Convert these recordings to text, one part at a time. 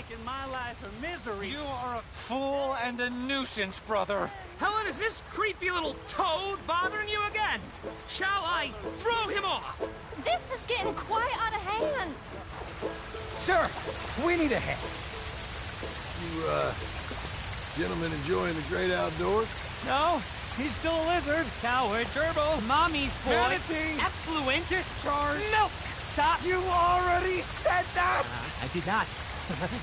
making my life a misery. You are a fool and a nuisance, brother. Helen, is this creepy little toad bothering you again? Shall I throw him off? This is getting quite out of hand. Sir, we need a hand. You, gentlemen enjoying the great outdoors? No, he's still a lizard. Coward, gerbil, mommy's boy, Manatee. effluent, Charge. milk sop. You already said that! I did not.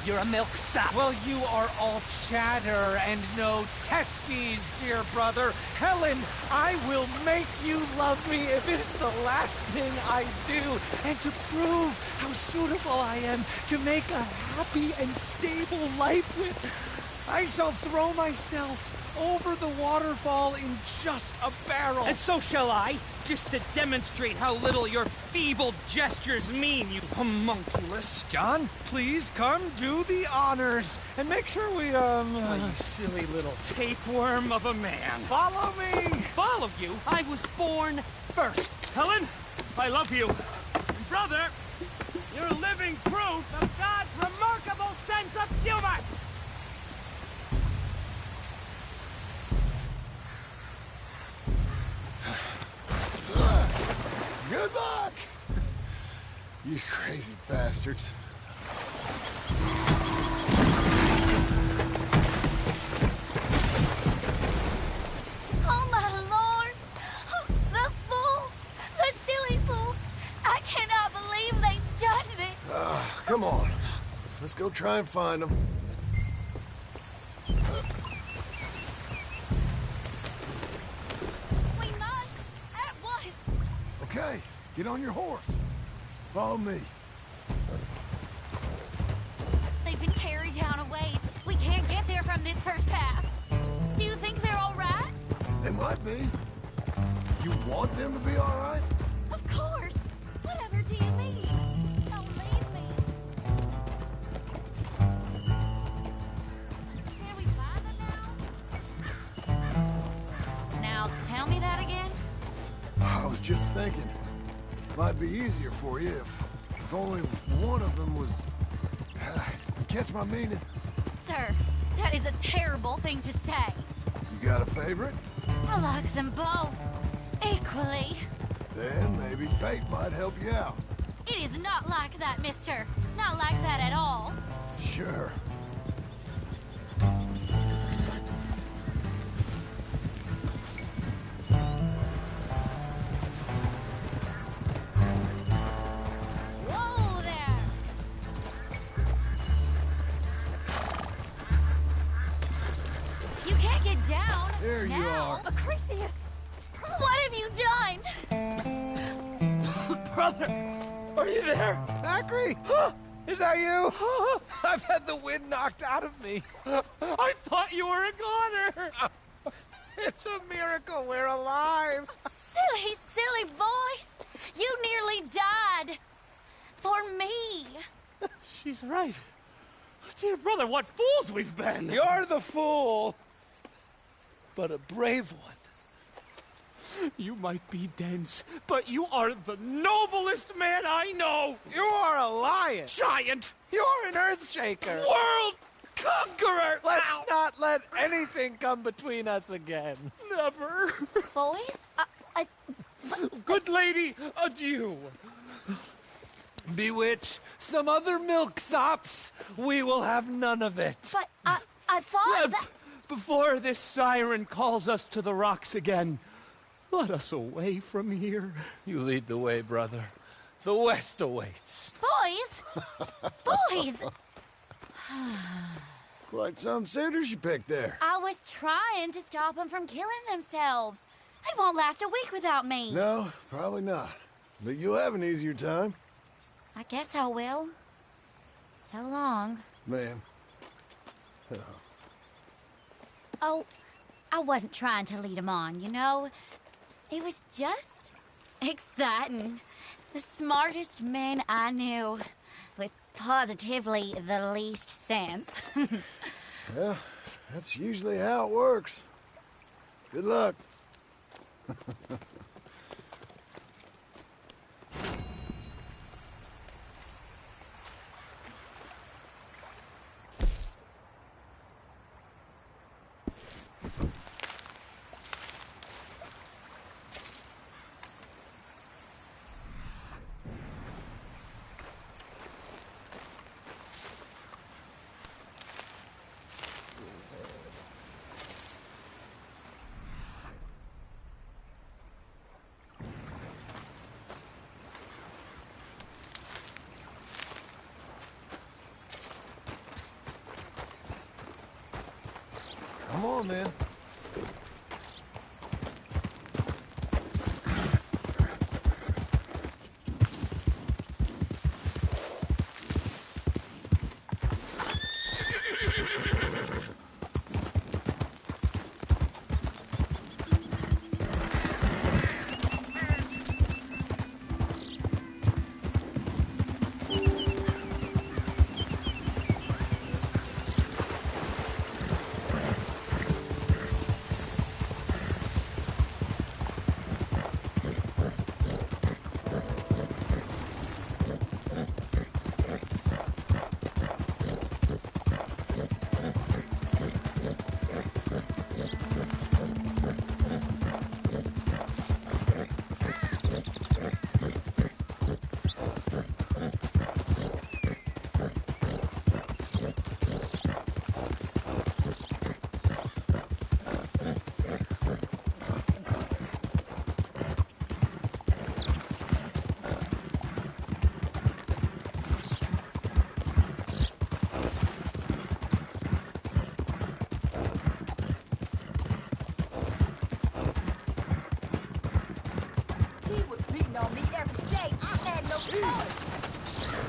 You're a milk sop. Well, you are all chatter and no testes, dear brother. Helen, I will make you love me if it's the last thing I do. And to prove how suitable I am to make a happy and stable life with, I shall throw myself over the waterfall in just a barrel. And so shall I, just to demonstrate how little your feeble gestures mean, you homunculus. John, please come do the honors and make sure we, Oh, you silly little tapeworm of a man. follow me. Follow you? I was born first. Helen, I love you. And brother, you're living proof of God's remarkable sense of humor. Good luck! You crazy bastards. Oh, my Lord! The fools! The silly fools! I cannot believe they've done this! Come on. Let's go try and find them. We must! At once! Okay, get on your horse. Follow me. They've been carried down a ways. We can't get there from this first path. Do you think they're all right? They might be. You want them to be all right? Of course! Whatever do you mean? Don't leave me. Can we find them now? Now, tell me that again? I was just thinking. Might be easier for you if only one of them was... You catch my meaning? Sir, that is a terrible thing to say. You got a favorite? I like them both. Equally. Then maybe fate might help you out. It is not like that, mister. Not like that at all. Sure. Whoa there! You can't get down. There you now. are. Acrisius, what have you done? Brother, are you there? Zachary, is that you? I've had the wind knocked out of me. I thought you were a goner. It's a miracle we're alive. Silly, silly voice. You nearly died. For me. She's right. Dear brother, what fools we've been. You're the fool, but a brave one. You might be dense, but you are the noblest man I know. You are a lion. Giant, You're an earthshaker. world conqueror. Let's Ow. not let anything come between us again. Never. Boys, Good lady, adieu. Bewitch some other milksops. We will have none of it. but I thought that... Before this siren calls us to the rocks again, let us away from here. You lead the way, brother. The West awaits. Boys! Boys! Quite some suitors you picked there. I was trying to stop them from killing themselves. They won't last a week without me. No, probably not. But you'll have an easier time. I guess I will. So long. Ma'am. Oh, I wasn't trying to lead them on, you know? It was just exciting. The smartest men I knew, with positively the least sense. Well, that's usually how it works. Good luck. Come on, then.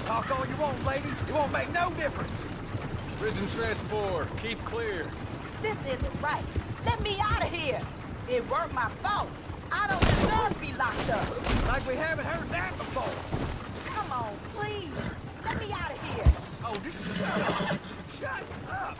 Talk all you want, lady. It won't make no difference. Prison transport. Keep clear. This isn't right. Let me out of here. It weren't my fault. I don't deserve to be locked up. Like we haven't heard that before. Come on, please. Let me out of here. Oh, just shut up. Shut up.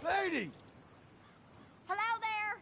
Lady! Hello there.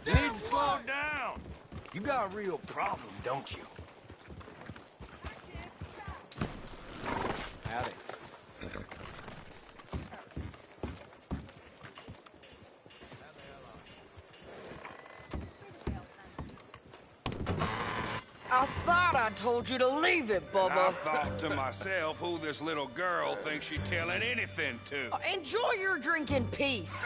You need to slow down. You got a real problem, don't you? Howdy. I thought I told you to leave it, I Bubba. thought to myself who this little girl thinks she's telling anything to. Enjoy your drink in peace.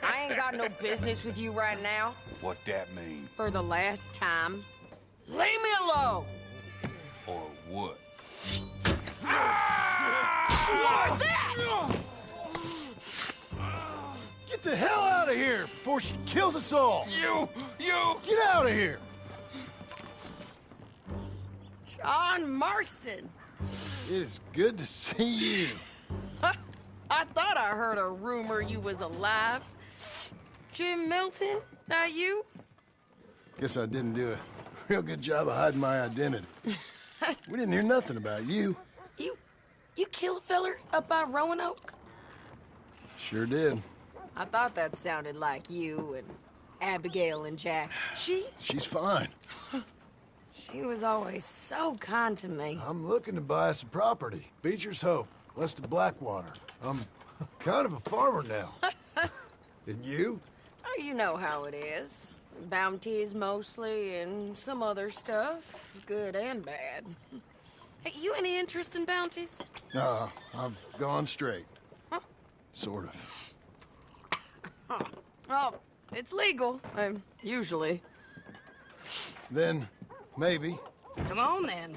I ain't got no business with you right now. What that mean? For the last time. Leave me alone. Or what? What's that? Get the hell out of here before she kills us all! You! Get out of here! John Marston. It is good to see you. I thought I heard a rumor you was alive. Jim Milton, that you? Guess I didn't do a real good job of hiding my identity. We didn't hear nothing about you. You kill a feller up by Roanoke? Sure did. I thought that sounded like you and Abigail and Jack. She's fine. She was always so kind to me. I'm looking to buy some property. Beecher's Hope, west of Blackwater. I'm kind of a farmer now. And you? Oh, you know how it is. Bounties mostly, and some other stuff, good and bad. Hey, you any interest in bounties? Nah, I've gone straight. Huh? Sort of. Oh, it's legal, usually. Then, maybe. Come on, then.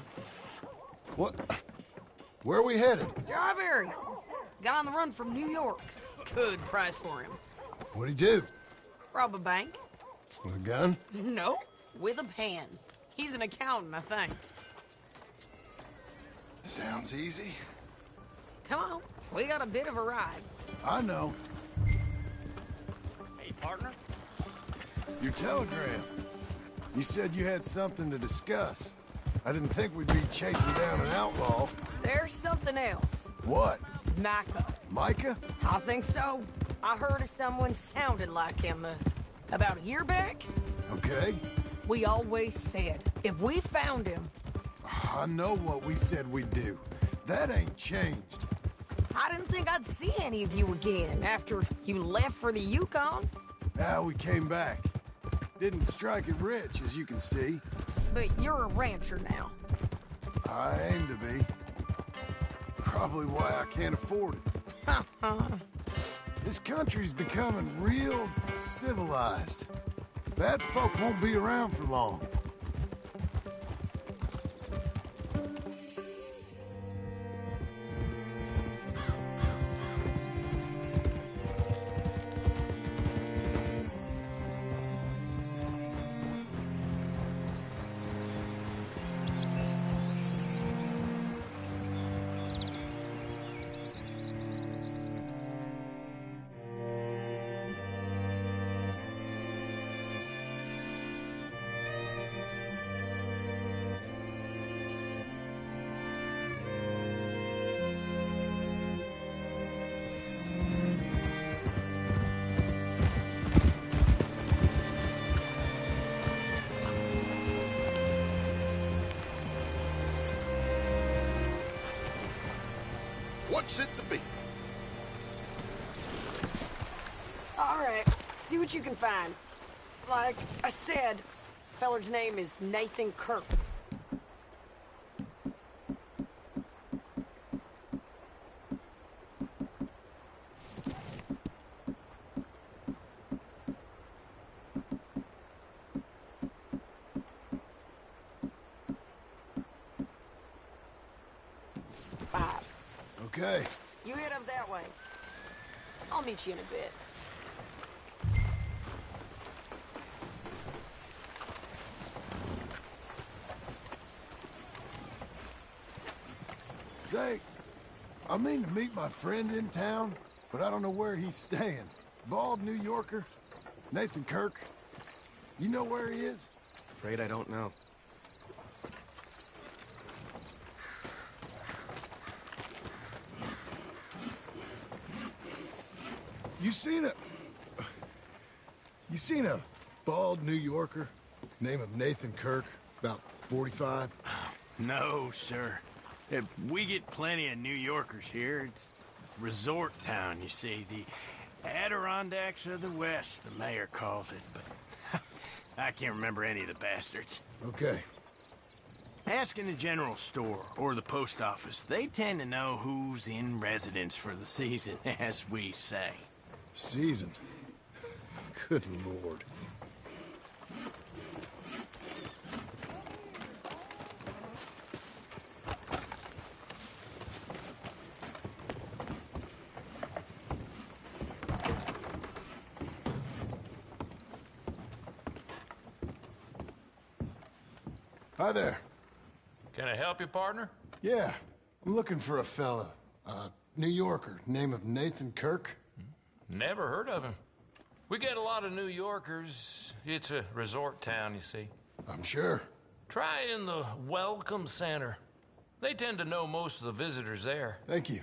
What? Where are we headed? Strawberry. Got on the run from New York. Good price for him. What'd he do? Rob a bank? With a gun? No, with a pen. He's an accountant, I think. Sounds easy. Come on, we got a bit of a ride. I know. Hey, partner? Your telegram. You said you had something to discuss. I didn't think we'd be chasing down an outlaw. There's something else. What? Micah. Micah? I think so. I heard of someone sounded like him about a year back. Okay. We always said, if we found him... I know what we said we'd do. That ain't changed. I didn't think I'd see any of you again after you left for the Yukon. Now we came back. Didn't strike it rich, as you can see. But you're a rancher now. I aim to be. Probably why I can't afford it. This country's becoming real civilized. Bad folk won't be around for long. What's it to be? All right, see what you can find. Like I said, feller's name is Nathan Kirk. Okay. You head up that way. I'll meet you in a bit. Say, I mean to meet my friend in town, but I don't know where he's staying. Bald New Yorker, Nathan Kirk. You know where he is? Afraid I don't know. You seen a bald New Yorker, name of Nathan Kirk, about 45? No, sir. We get plenty of New Yorkers here. It's resort town, you see. The Adirondacks of the West, the mayor calls it, but I can't remember any of the bastards. Okay. Ask in the general store or the post office. They tend to know who's in residence for the season, as we say. Season? Good Lord. Hi there. Can I help you, partner? Yeah, I'm looking for a fella. New Yorker, name of Nathan Kirk. Never heard of him. We get a lot of New Yorkers. It's a resort town, you see. I'm sure. Try in the Welcome Center. They tend to know most of the visitors there. Thank you.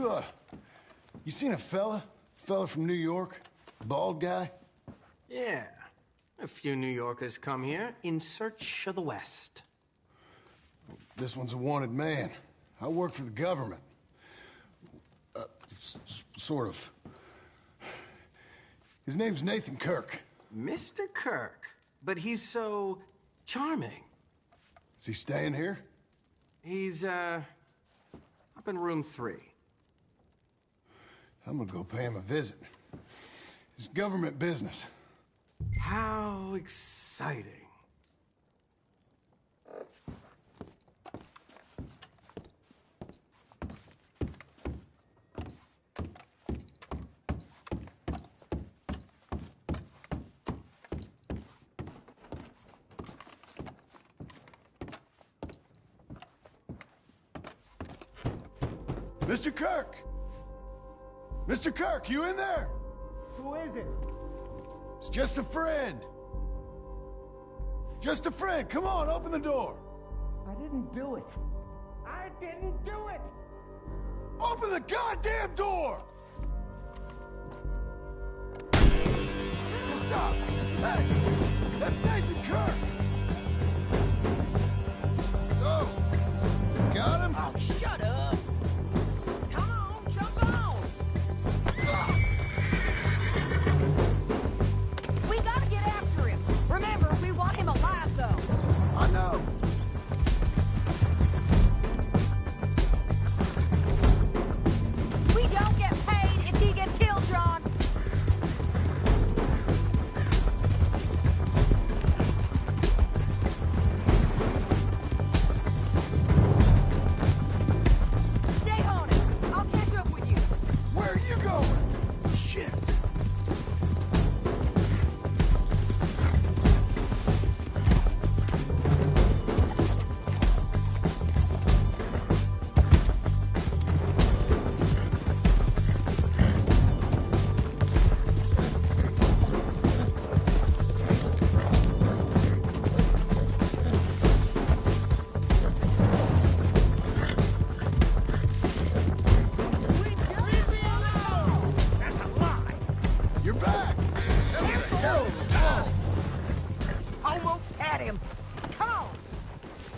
You seen a fella? Fella from New York? Bald guy? Yeah. A few New Yorkers come here in search of the West. This one's a wanted man. I work for the government. Sort of. His name's Nathan Kirk. Mr. Kirk? But he's so charming. Is he staying here? He's, up in room 3. I'm gonna go pay him a visit. It's government business. How exciting. Mr. Kirk! Mr. Kirk, you in there? Who is it? It's just a friend. Just a friend. Come on, open the door. I didn't do it. I didn't do it! Open the goddamn door! Stop! Hey! That's Nathan Kirk! Oh! Got him? Oh, shut up! Come on, jump on! We gotta get after him. Remember, we want him alive, though. I know. We don't get paid if he gets killed, John. Stay on it. I'll catch up with you. Where are you going? Shit! You're back! That was a hell of a fall! Almost had him. Come on.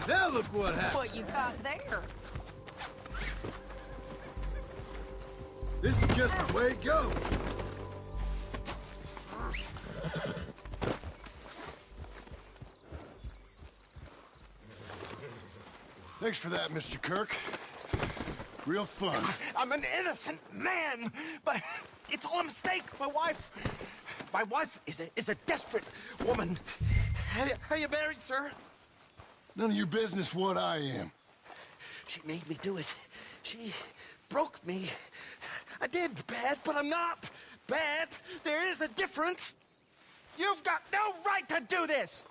Now look what happened. What you got there? This is just the way it goes. Thanks for that, Mr. Kirk. Real fun. I'm an innocent man, but it's all a mistake. My wife is a desperate woman. Are you married, sir? None of your business what I am. She made me do it. She broke me. I did bad, but I'm not bad. There is a difference. You've got no right to do this.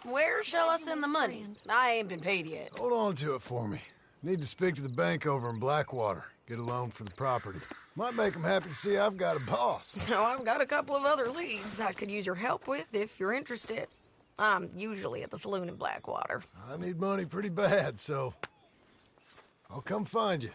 Where shall I send the money? I ain't been paid yet. Hold on to it for me. Need to speak to the bank over in Blackwater. Get a loan for the property. Might make them happy to see I've got a boss. So I've got a couple of other leads I could use your help with if you're interested. I'm usually at the saloon in Blackwater. I need money pretty bad, so I'll come find you.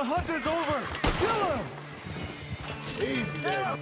The hunt is over! Kill him! Easy there.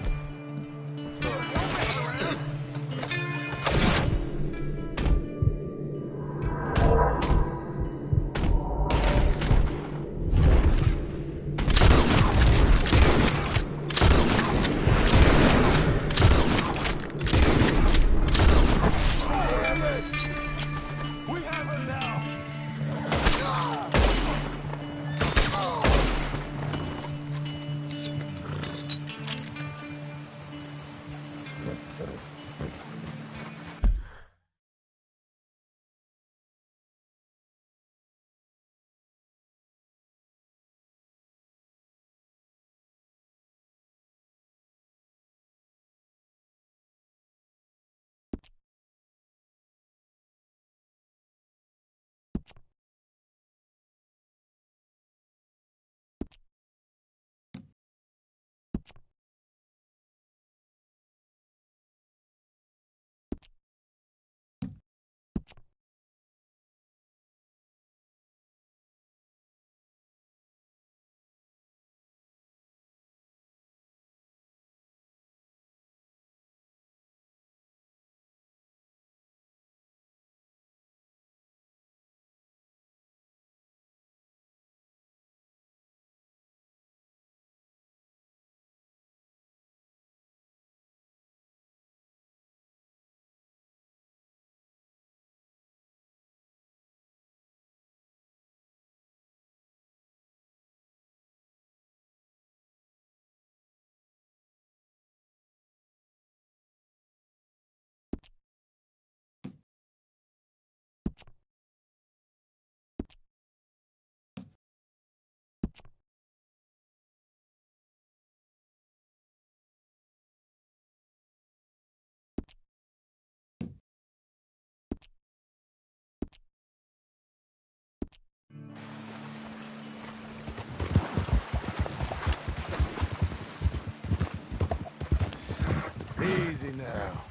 Easy now.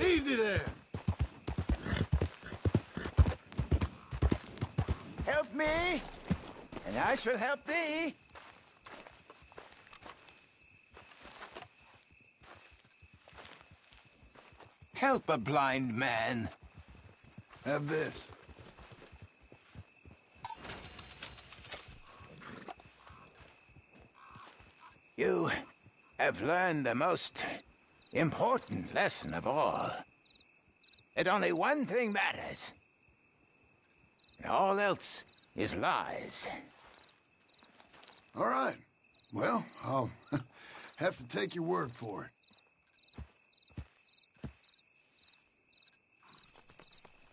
Easy there. Help me, and I shall help thee. Help a blind man. Have this. You have learned the most important lesson of all. That only one thing matters. And all else is lies. All right. Well, I'll have to take your word for it.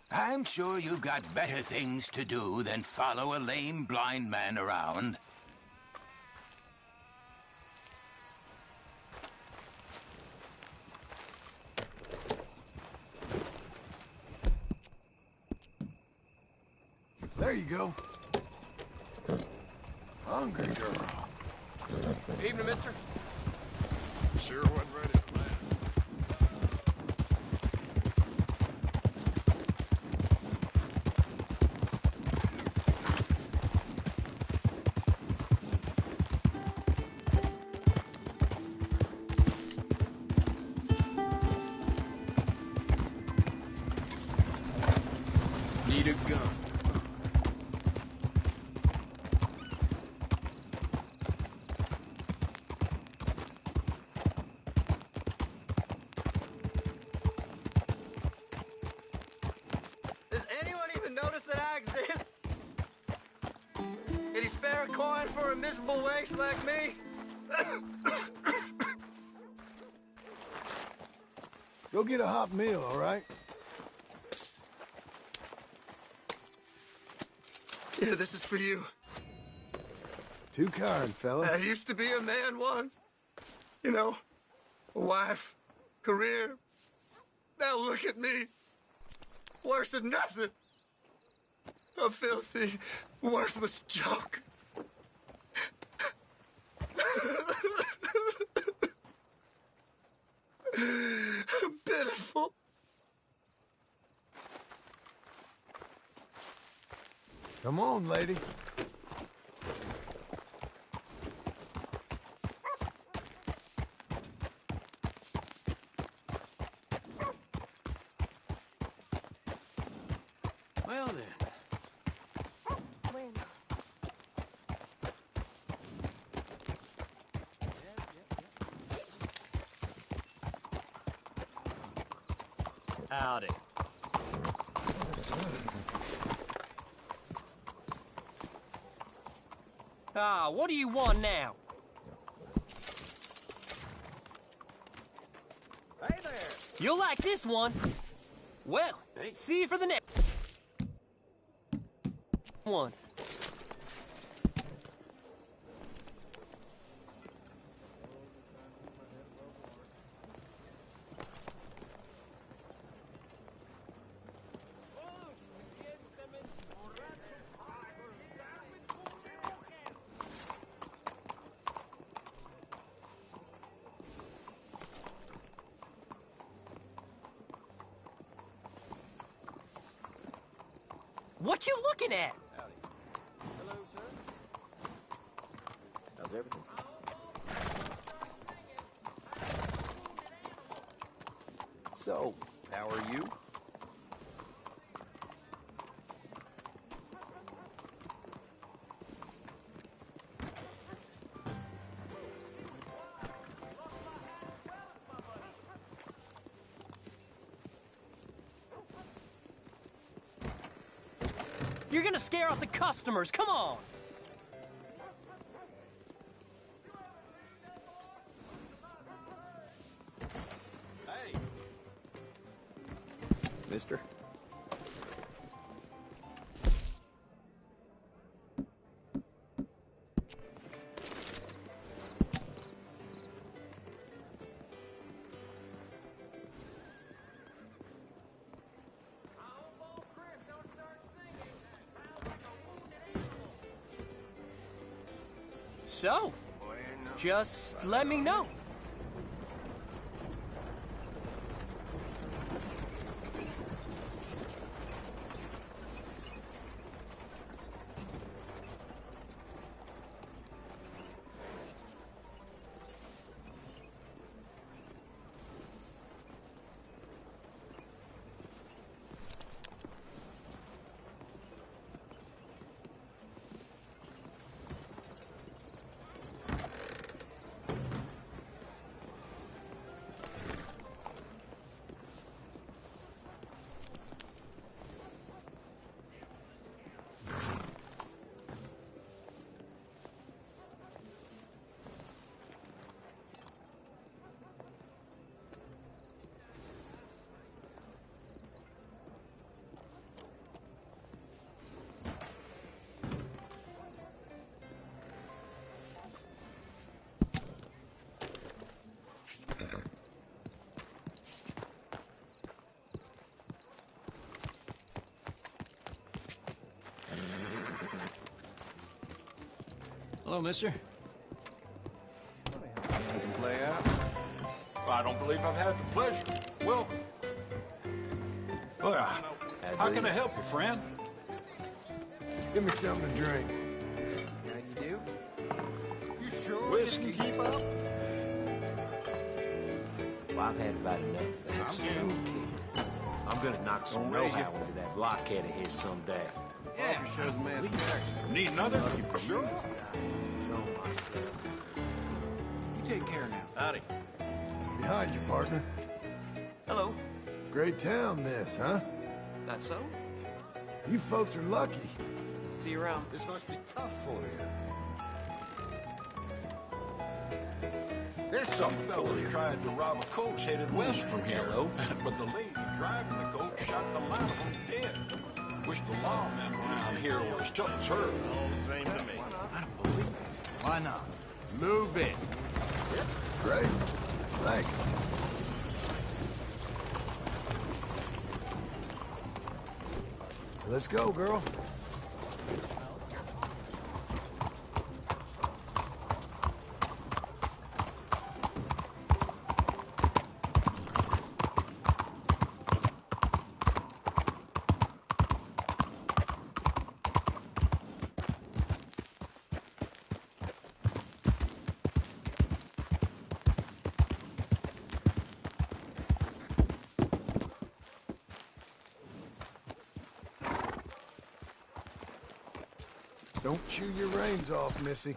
I'm sure you've got better things to do than follow a lame blind man around. There you go. Hungry girl. Evening, mister. Sure wasn't ready for that. Need a gun. Does anyone even notice that I exist? Can you spare a coin for a miserable waste like me? Go get a hot meal, all right? Yeah, this is for you. Too kind, fella. I used to be a man once. You know, a wife, career. Now look at me. Worse than nothing. A filthy, worthless joke. Pitiful. Come on, lady. Well then. Howdy. Ah, what do you want now? Hey there. You'll like this one. Well, see you for the next one. What you looking at? Howdy. Hello, sir. How's everything? So, how are you? You're gonna scare off the customers. Come on. Hey. Mister? So, just let me know. Hello, mister. Play out? I don't believe I've had the pleasure. Welcome. Well, how can I help you, friend? Give me something to drink. You do? You sure whiskey keep up? Well, I've had about enough of that slow kid. I'm gonna knock some know-how into that blockhead of his someday. Yeah. Shows a man's character. Need another? Sure. Show myself. You take care now. Howdy. Behind you, partner. Hello. Great town, this, huh? That so? You folks are lucky. See you around. This must be tough for you. There's some fellas tried to rob a coach headed west from here, but the lady driving the coach shot the lot of them dead. Wish the lawmen around here were as tough as her. All the same to me. I don't believe it. Why not? Move it. Great. Thanks. Let's go, girl. Don't chew your reins off, Missy.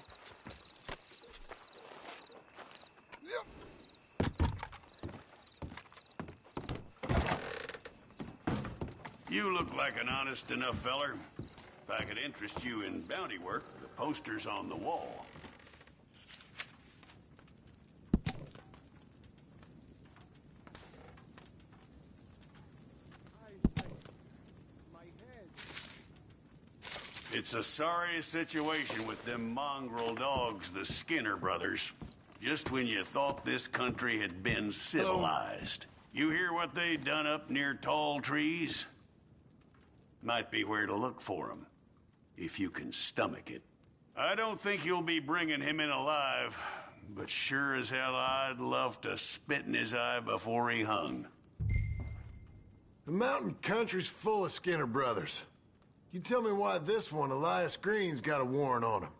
You look like an honest enough feller. If I could interest you in bounty work, the poster's on the wall. It's a sorry situation with them mongrel dogs, the Skinner brothers. Just when you thought this country had been civilized. You hear what they done up near tall trees? Might be where to look for 'em, if you can stomach it. I don't think you'll be bringing him in alive, but sure as hell I'd love to spit in his eye before he hung. The mountain country's full of Skinner brothers. You tell me why this one, Elias Green's got a warrant on him.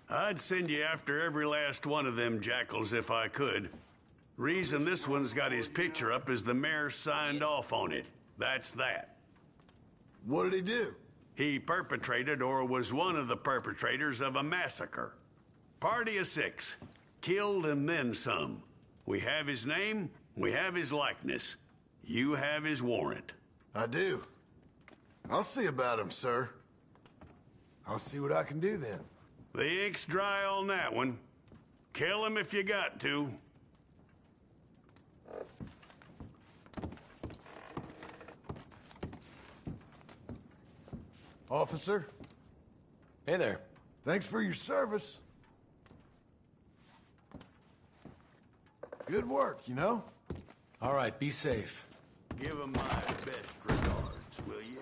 I'd send you after every last one of them jackals if I could. Reason this one's got his picture up is the mayor signed off on it. That's that. What did he do? He perpetrated or was one of the perpetrators of a massacre. Party of 6. Killed and then some. We have his name, we have his likeness. You have his warrant. I do. I'll see about him, sir. I'll see what I can do then. The ink's dry on that one. Kill him if you got to. Officer? Hey there. Thanks for your service. Good work, you know? All right, be safe. Give him my best regards, will you?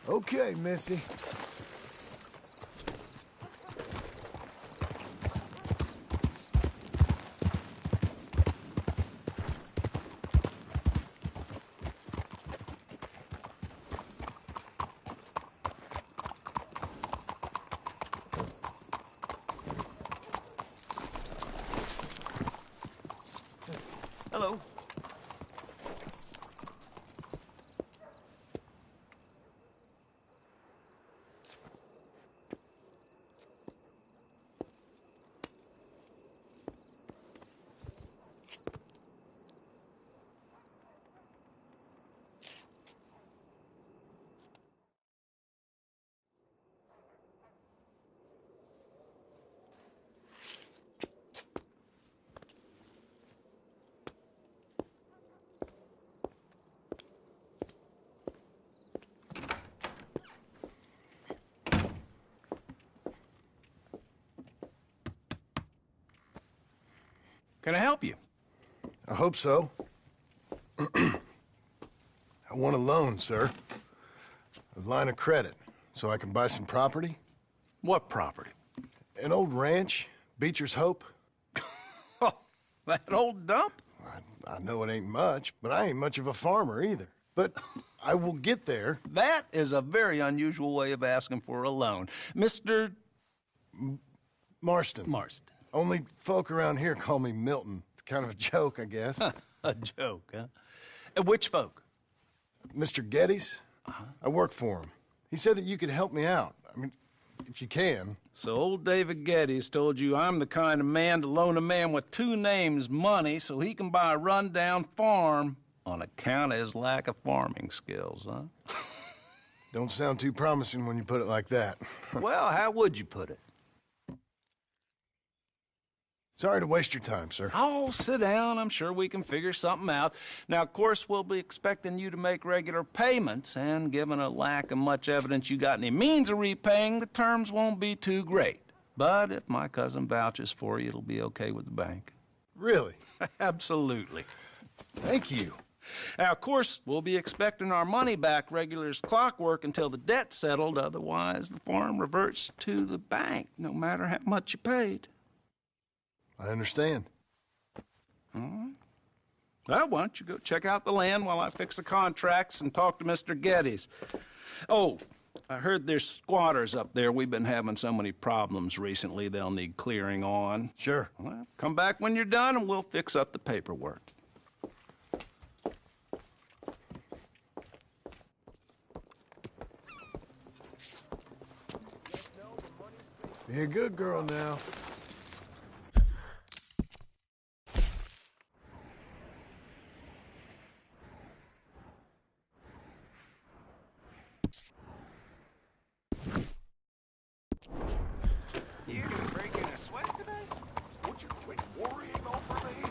Okay, Missy. Hello. Can I help you? I hope so. I want a loan, sir. A line of credit, so I can buy some property. What property? An old ranch, Beecher's Hope. Oh, that old dump? I know it ain't much, but I ain't much of a farmer either. But I will get there. That is a very unusual way of asking for a loan. Mr. Marston. Marston. Only folk around here call me Milton. It's kind of a joke, I guess. A joke, huh? And which folk? Mr. Geddes. I work for him. He said that you could help me out. I mean, if you can. So old David Geddes told you I'm the kind of man to loan a man with two names money so he can buy a rundown farm on account of his lack of farming skills, huh? Don't sound too promising when you put it like that. Well, how would you put it? Sorry to waste your time, sir. Oh, sit down. I'm sure we can figure something out. Now, of course, we'll be expecting you to make regular payments, and given a lack of much evidence you got any means of repaying, the terms won't be too great. But if my cousin vouches for you, it'll be okay with the bank. Really? Absolutely. Thank you. Now, of course, we'll be expecting our money back regular as clockwork until the debt's settled. Otherwise, the farm reverts to the bank, no matter how much you paid. I understand. All right. Well, why don't you go check out the land while I fix the contracts and talk to Mr. Geddes. Oh, I heard there's squatters up there. We've been having so many problems recently, they'll need clearing on. Sure. Well, come back when you're done and we'll fix up the paperwork. Be a good girl now. You been breaking a sweat today? Would you quit worrying over me?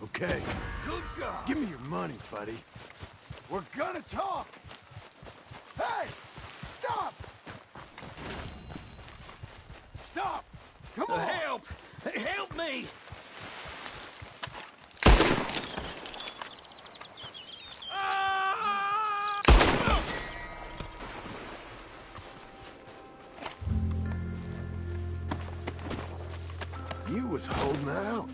Okay. Good God. Give me your money, buddy. We're gonna talk. Hey! Stop! Stop! Come on! Help! Help me! You was holding out.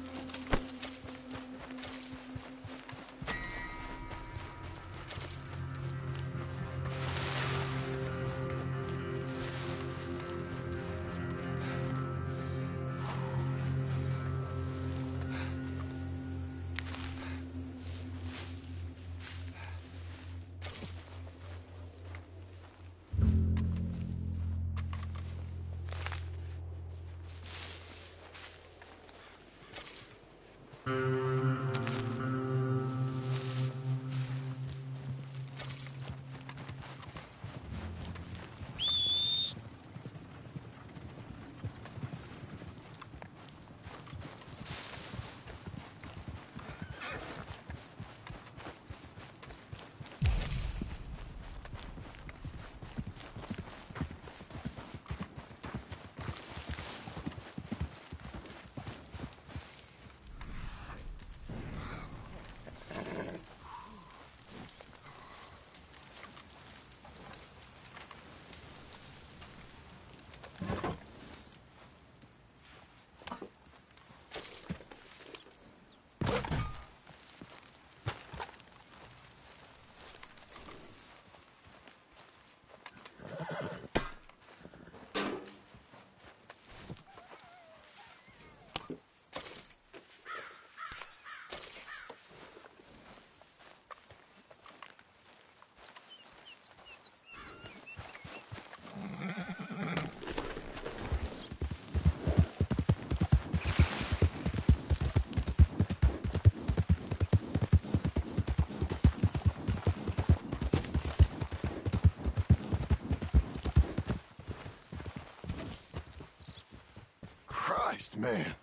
man.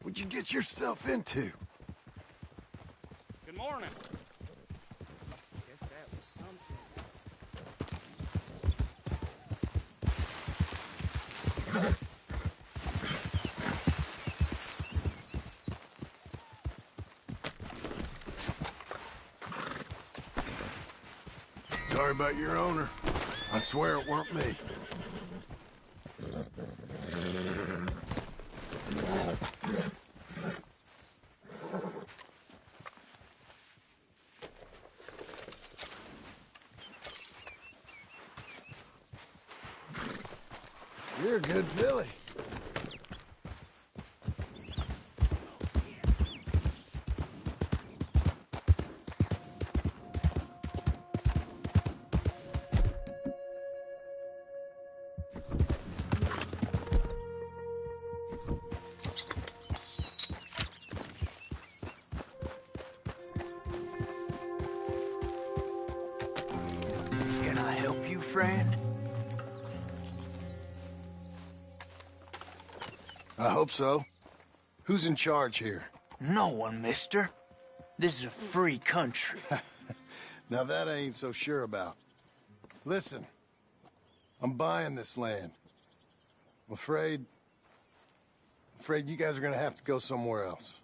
What'd you get yourself into? Good morning. Guess that was something. Sorry about your owner. I swear it weren't me. You're a good filly. Can I help you, friend? I hope so. Who's in charge here? No one, mister. This is a free country. Now that I ain't so sure about. Listen, I'm buying this land. I'm afraid you guys are gonna have to go somewhere else.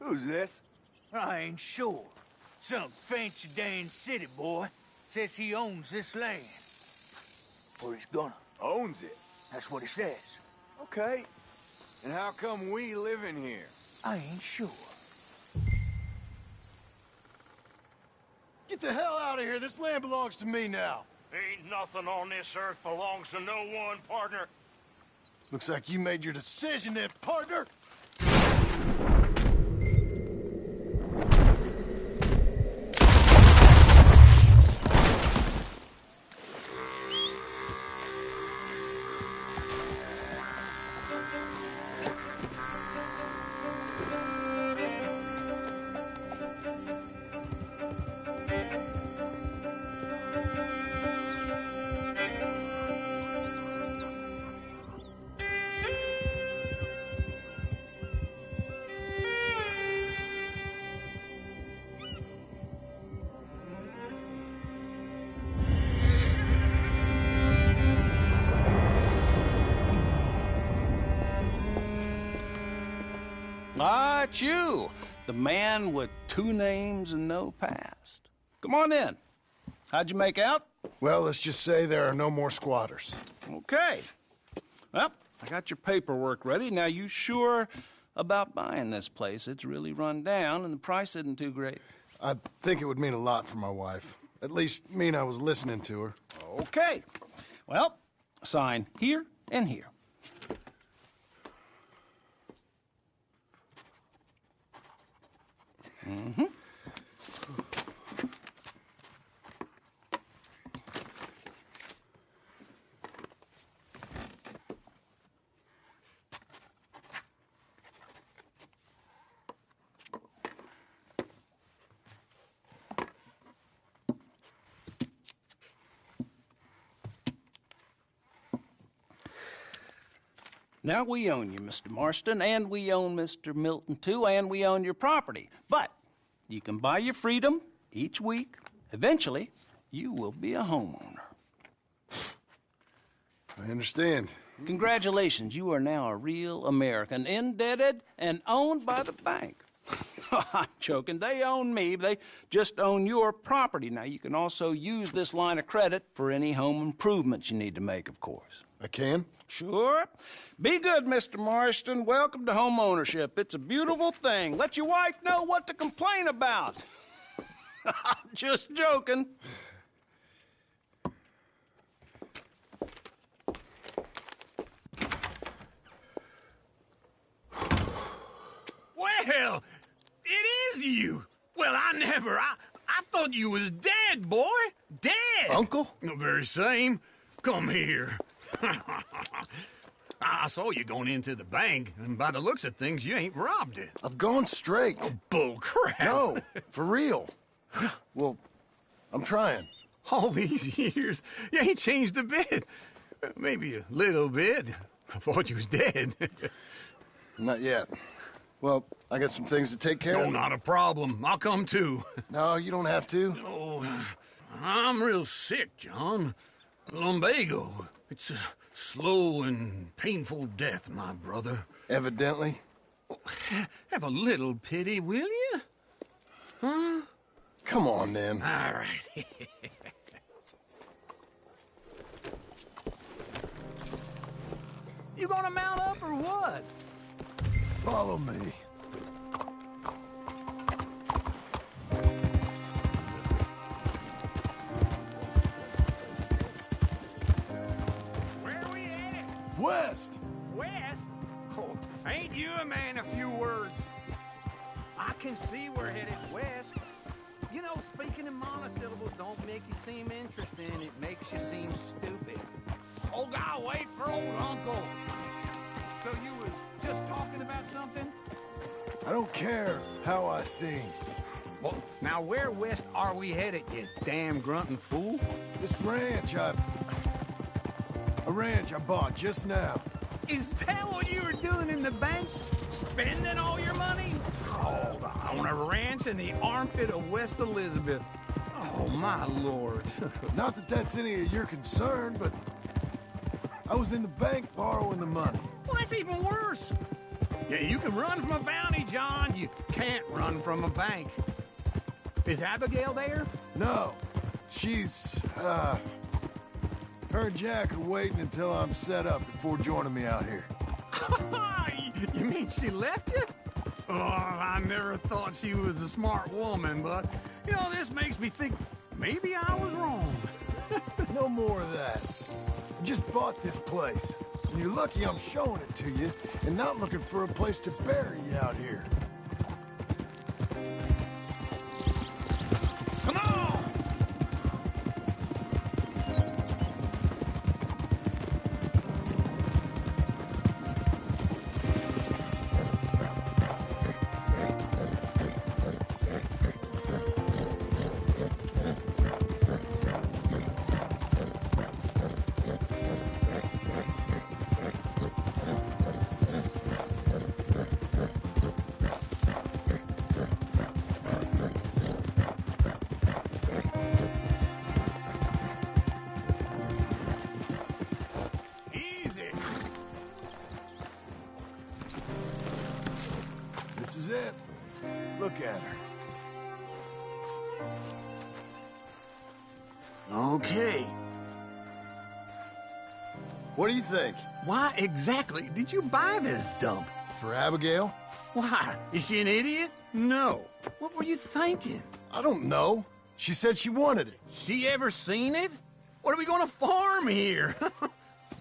Who's this? I ain't sure. Some fancy Dan city boy says he owns this land. Or he's gonna. Owns it? That's what he says. Okay. And how come we live in here? I ain't sure. Get the hell out of here. This land belongs to me now. Ain't nothing on this earth belongs to no one, partner. Looks like you made your decision then, partner. Ah, it's you, the man with 2 names and no past. Come on in. How'd you make out? Well, let's just say there are no more squatters. Okay. Well, I got your paperwork ready. Now, you sure about buying this place? It's really run down, and the price isn't too great. I think it would mean a lot for my wife. At least mean I was listening to her. Okay. Well, sign here and here. Mm-hmm. Now, we own you, Mr. Marston, and we own Mr. Milton, too, and we own your property. But you can buy your freedom each week. Eventually, you will be a homeowner. I understand. Congratulations, you are now a real American, indebted and owned by the bank. I'm joking. They own me. They just own your property. Now, you can also use this line of credit for any home improvements you need to make, of course. I can? Sure. Be good, Mr. Marston. Welcome to home ownership. It's a beautiful thing. Let your wife know what to complain about. Just joking. Well, it is you. Well, I thought you was dead, boy. Dead. Uncle? The very same. Come here. I saw you going into the bank, and by the looks of things, you ain't robbed it. I've gone straight. Oh, bull crap. No, for real. Well, I'm trying. All these years, you ain't changed a bit. Maybe a little bit. I thought you was dead. Not yet. Well, I got some things to take care of. No, not a problem. I'll come too. No, you don't have to. No, I'm real sick, John. Lumbago. It's a slow and painful death, my brother. Evidently. Have a little pity, will you? Huh? Come on, then. All right. You gonna mount up or what? Follow me. Where are we headed? West! West? Oh, ain't you a man of few words? I can see we're headed west. You know, speaking in monosyllables don't make you seem interesting. It makes you seem stupid. Old guy, wait for old uncle. So you was just talking about something? I don't care how I sing. Well, now where west are we headed, you damn grunting fool? This ranch a ranch I bought just now. Is that what you were doing in the bank? Spending all your money? Oh, on a ranch in the armpit of West Elizabeth. Oh, my lord. Not that that's any of your concern, but I was in the bank borrowing the money. Well, that's even worse. Yeah, you can run from a bounty, John. You can't run from a bank. Is Abigail there? No. She's, her and Jack are waiting until I'm set up before joining me out here. You mean she left you? Oh, I never thought she was a smart woman, but, you know, this makes me think maybe I was wrong. No more of that. I just bought this place. And you're lucky I'm showing it to you and not looking for a place to bury you out here. Come on! This is it. Look at her. Okay. What do you think? Why exactly did you buy this dump? For Abigail? Why? Is she an idiot? No. What were you thinking? I don't know. She said she wanted it. She ever seen it? What are we gonna farm here?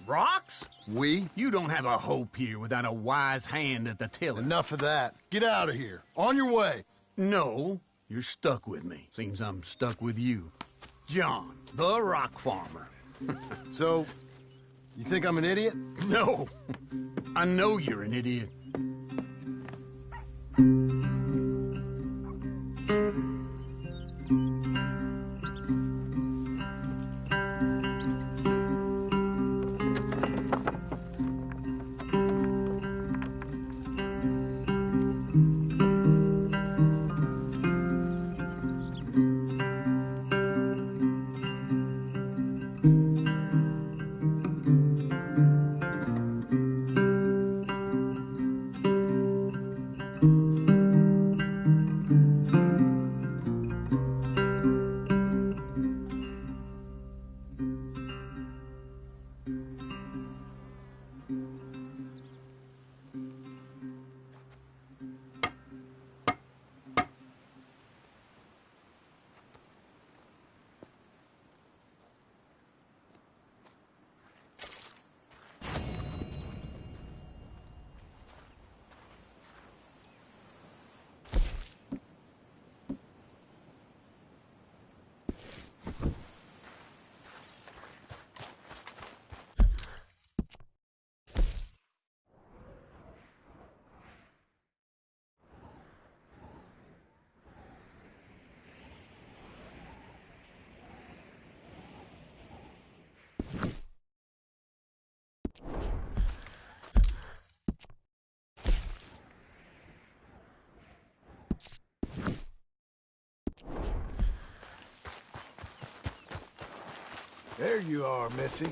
Rocks? We? You don't have a hope here without a wise hand at the tiller. Enough of that. Get out of here. On your way. No, you're stuck with me. Seems I'm stuck with you. John, the rock farmer. So, you think I'm an idiot? No. I know you're an idiot. There you are, Missy.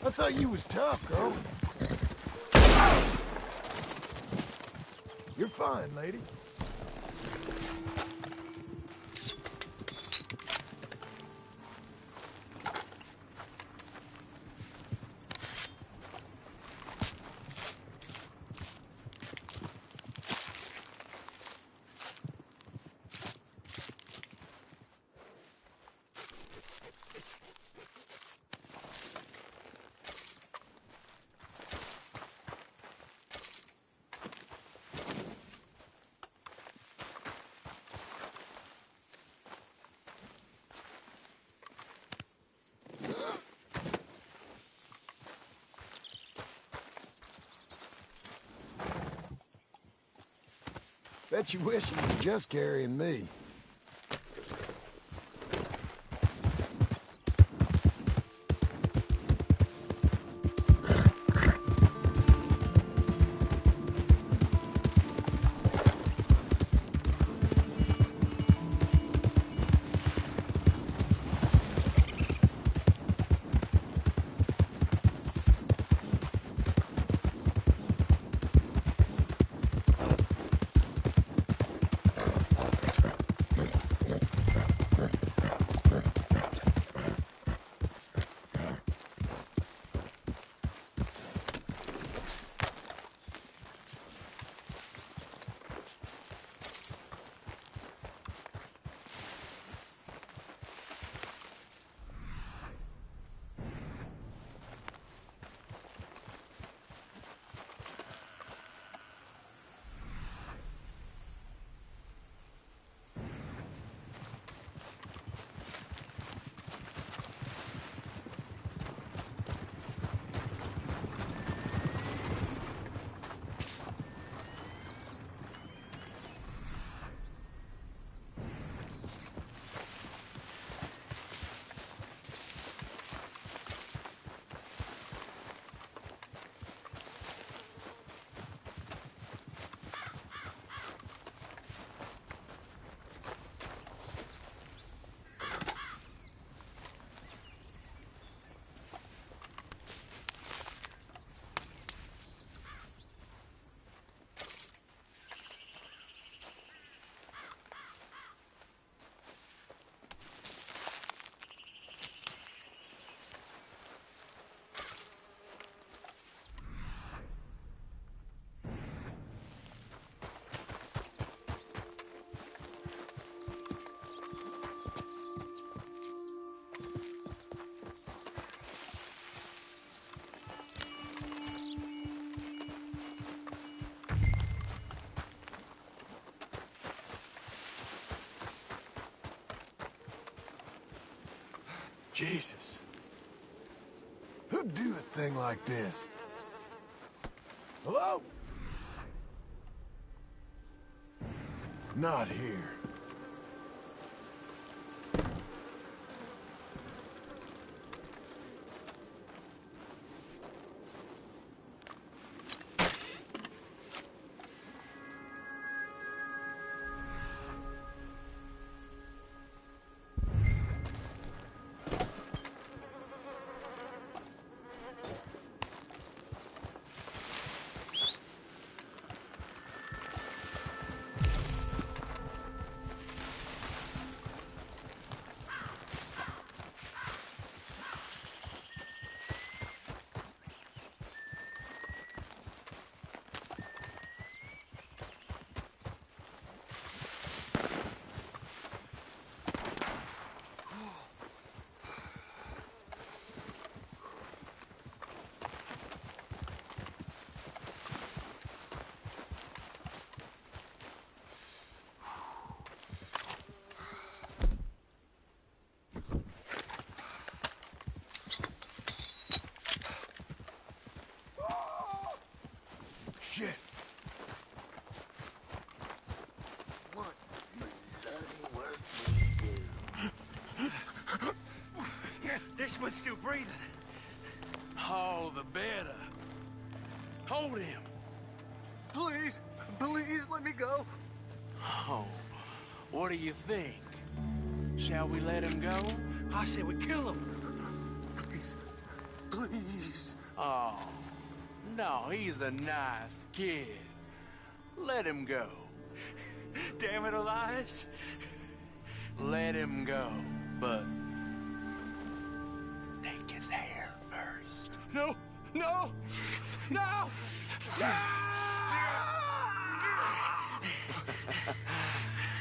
I thought you was tough, girl. You're fine, lady. Bet you wish you was just carrying me. Jesus. Who'd do a thing like this? Hello? Not here. breathing. All the better. Hold him. Please, please let me go. Oh, what do you think? Shall we let him go? I say we kill him. Please, please. Oh, no, he's a nice kid. Let him go. Damn it, Elias. Let him go, but take his hair first. No, no, no!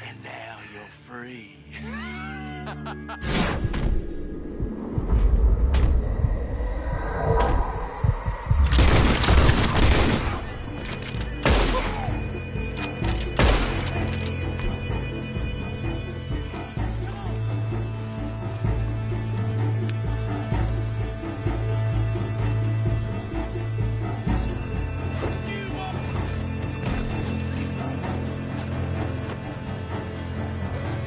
And now you're free.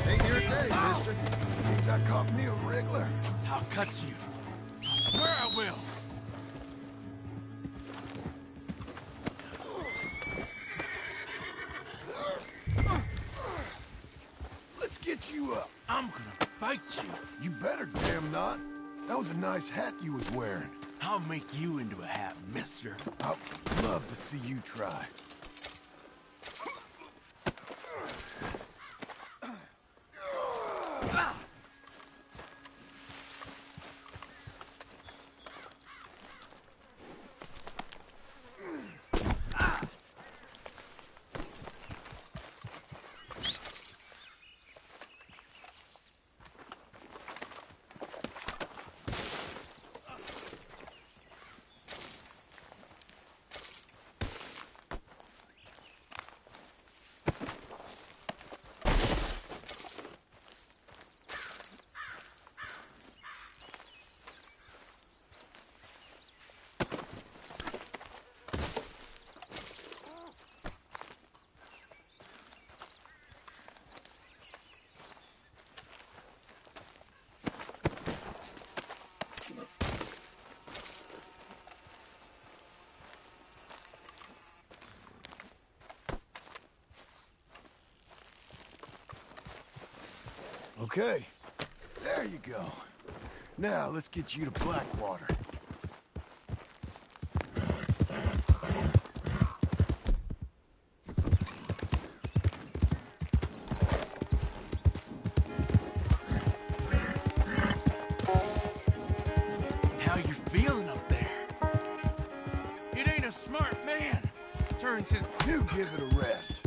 Ain't your day, mister. Seems I caught me a wriggler. I'll cut you. I swear I will. Let's get you up. I'm gonna bite you. You better damn not. That was a nice hat you was wearing. I'll make you into a hat, mister. I'd love to see you try. Okay, there you go. Now, let's get you to Blackwater. How you feeling up there? It ain't a smart man. Turns his... Do give it a rest.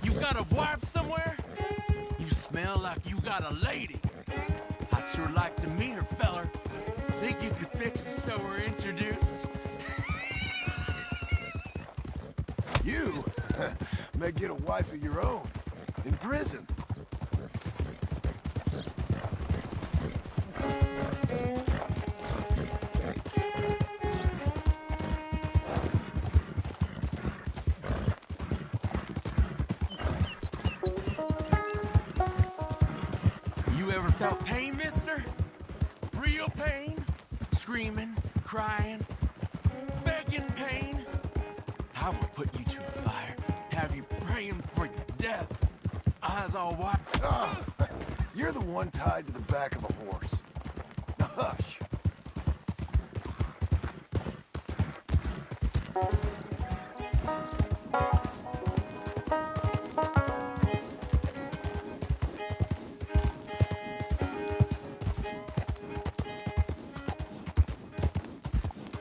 You got a wife somewhere? You smell like you got a lady. I'd sure like to meet her, feller. Think you could fix it so we're introduced? You may get a wife of your own in prison. You ever felt pain, mister? Real pain? Screaming, crying, begging pain? I will put you to the fire, have you praying for your death, eyes all wide. Ah, you're the one tied to the back of a horse. Now hush.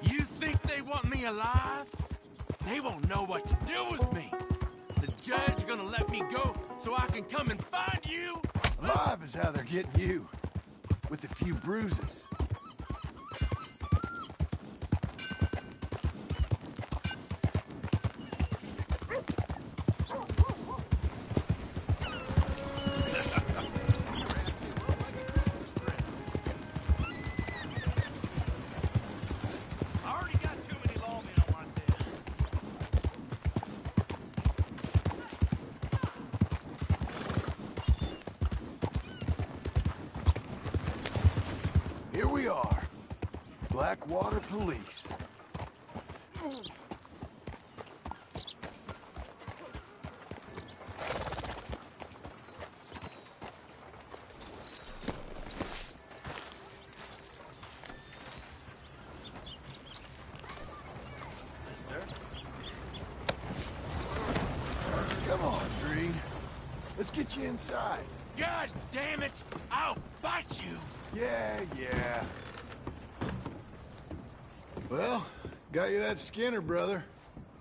You think they want me alive? They won't know what to do with me. The judge gonna let me go so I can come and find you? Alive is how they're getting you. With a few bruises. Here we are. Blackwater Police. Come on, Green. Let's get you inside. God damn it! I'll bite you! Yeah. Well, got you that Skinner, brother.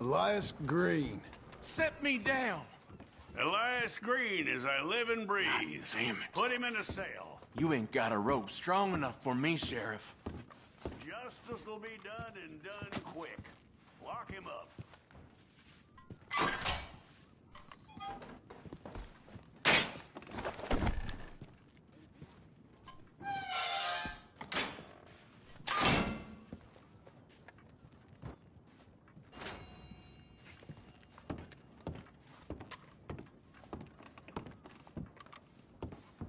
Elias Green. Set me down! Elias Green, as I live and breathe. God damn it. Put him in a cell. You ain't got a rope strong enough for me, Sheriff. Justice will be done and done quick. Lock him up.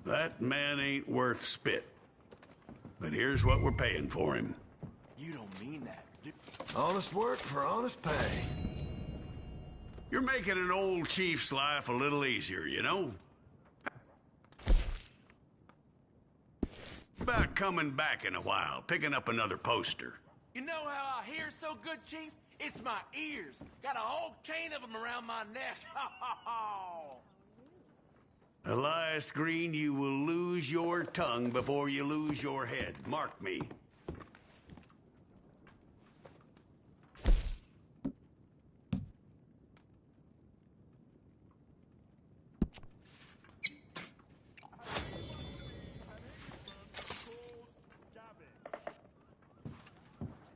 That man ain't worth spit. But here's what we're paying for him. You don't mean that. Honest work for honest pay. You're making an old chief's life a little easier, you know? About coming back in a while, picking up another poster. You know how I hear so good, Chief? It's my ears. Got a whole chain of them around my neck. Elias Green, you will lose your tongue before you lose your head. Mark me.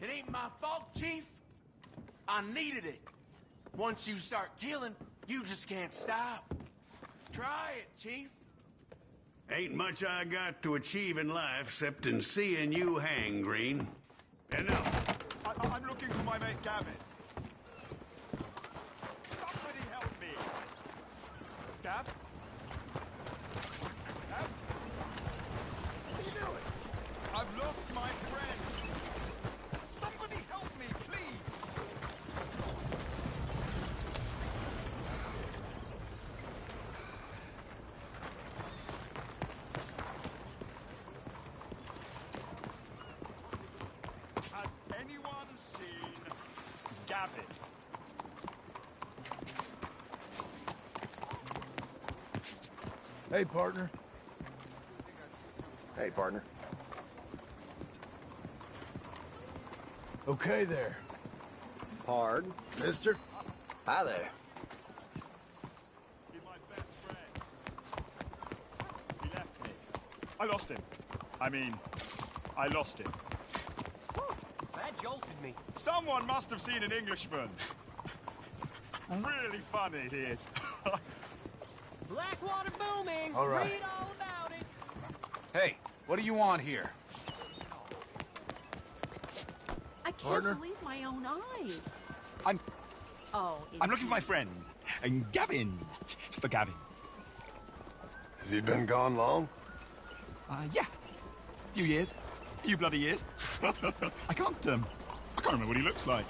It ain't my fault, Chief. I needed it. Once you start killing, you just can't stop. Try it, Chief. Ain't much I got to achieve in life except in seeing you hang, Green. Enough. I'm looking for my mate Gavin. Somebody help me. Gav? Gav? What are you doing? I've lost my friend. Somebody help me, please. Has anyone seen Gavin? Hey, partner. Hey, partner. Okay there. Hard. Mister? Hi there. He's my best friend. He left me. I lost him. I lost him. That jolted me. Someone must have seen an Englishman. Really funny, he is. Blackwater booming. All right. Read all about it. Hey, what do you want here? I can't Partner? believe my own eyes. I'm I'm looking for my friend, Gavin. For Gavin. Has he been gone long? Yeah. Few years. Few bloody years. I can't remember what he looks like.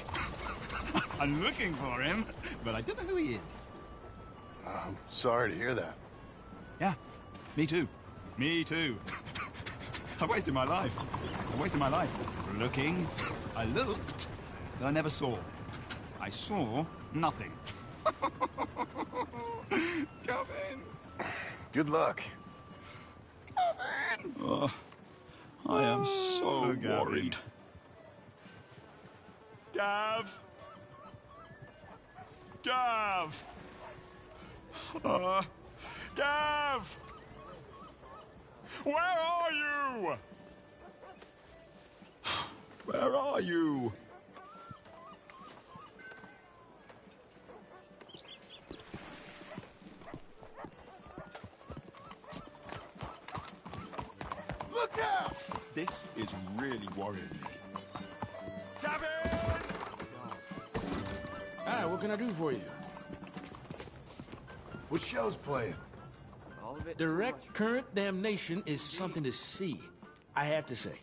I'm looking for him, but I don't know who he is. I'm sorry to hear that. Yeah, me too. Me too. I've wasted my life. Looking. I looked, but I never saw. I saw nothing. Gavin! Good luck. Gavin! Oh, I am so worried. Gav! Gav! Gav! Where are you? Where are you? Look out! This is really worrying me. Gavin! Hi, what can I do for you? What show's playing? Direct current damnation is something to see, I have to say.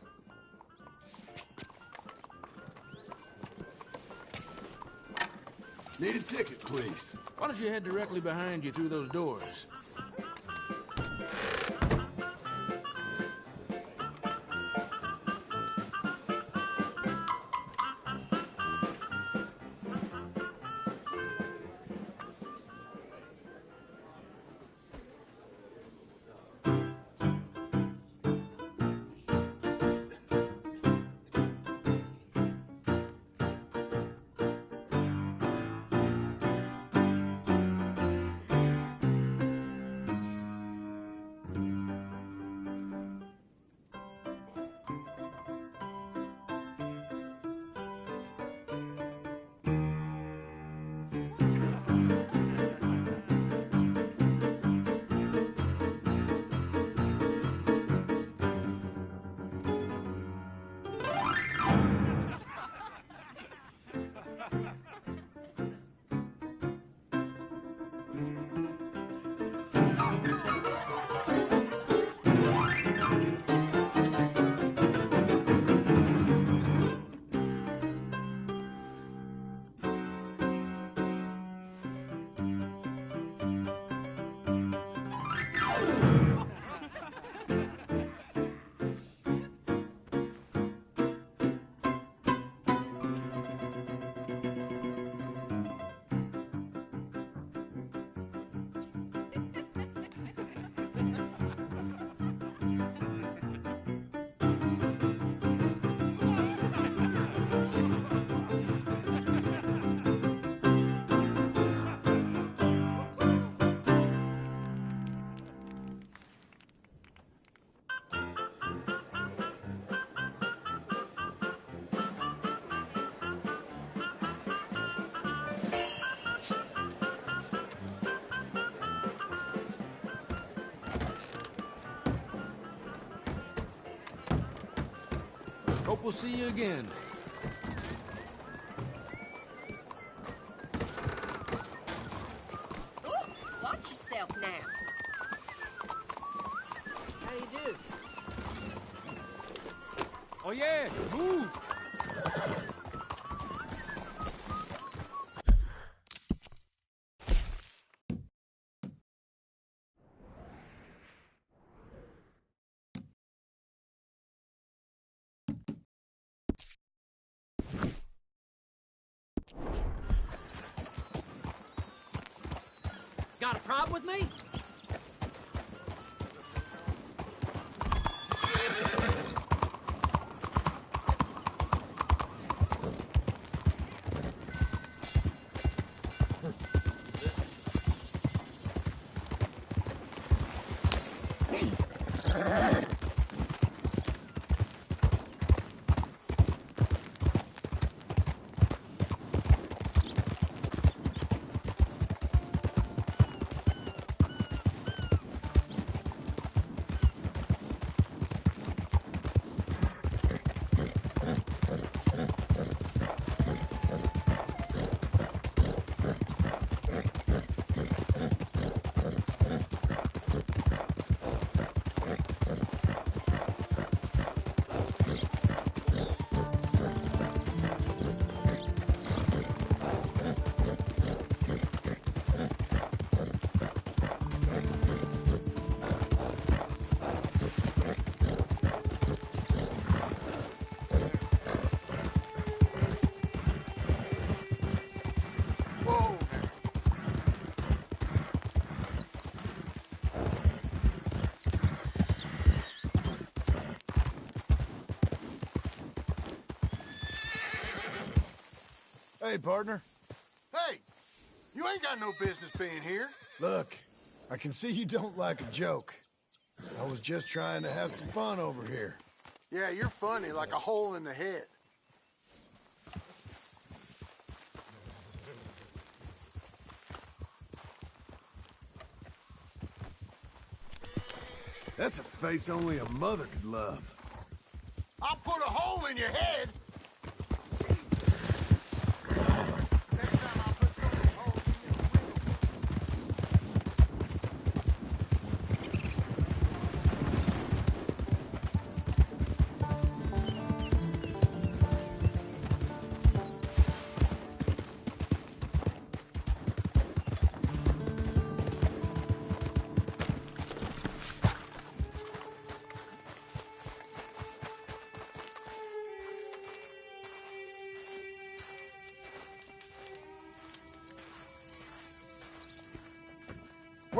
Need a ticket, please. Why don't you head directly behind you through those doors? Hope we'll see you again. Ooh, watch yourself now. How do you do? Oh yeah, move! Got a problem with me? Hey, partner. Hey, you ain't got no business being here. Look, I can see you don't like a joke. I was just trying to have some fun over here. Yeah, you're funny like a hole in the head. That's a face only a mother could love. I'll put a hole in your head.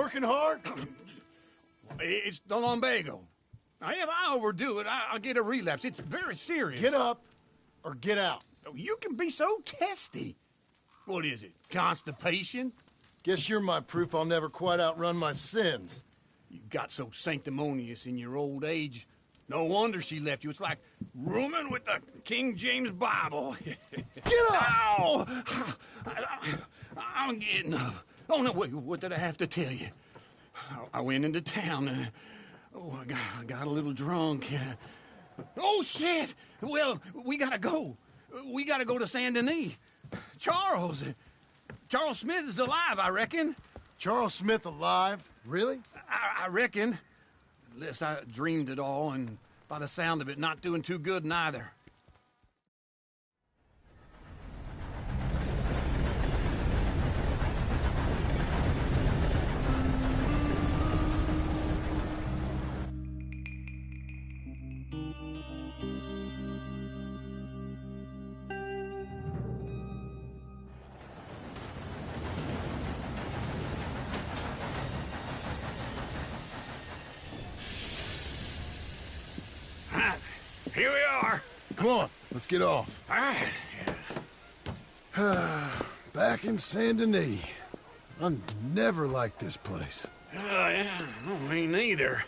working hard? It's the lumbago. Now, if I overdo it, I'll get a relapse. It's very serious. Get up or get out. You can be so testy. What is it, constipation? Guess you're my proof I'll never quite outrun my sins. You got so sanctimonious in your old age. No wonder she left you. It's like rooming with the King James Bible. Get up! Ow! I'm getting up. Oh, no, wait, what did I have to tell you? I went into town. I got a little drunk. Oh, shit! Well, we gotta go. We gotta go to Saint Denis. Charles Smith is alive, I reckon. Charles Smith alive? Really? I reckon. Unless I dreamed it all, and by the sound of it, not doing too good neither. Here we are. Come on, let's get off. All right. Back in Saint Denis. I never liked this place. Yeah, no, me neither.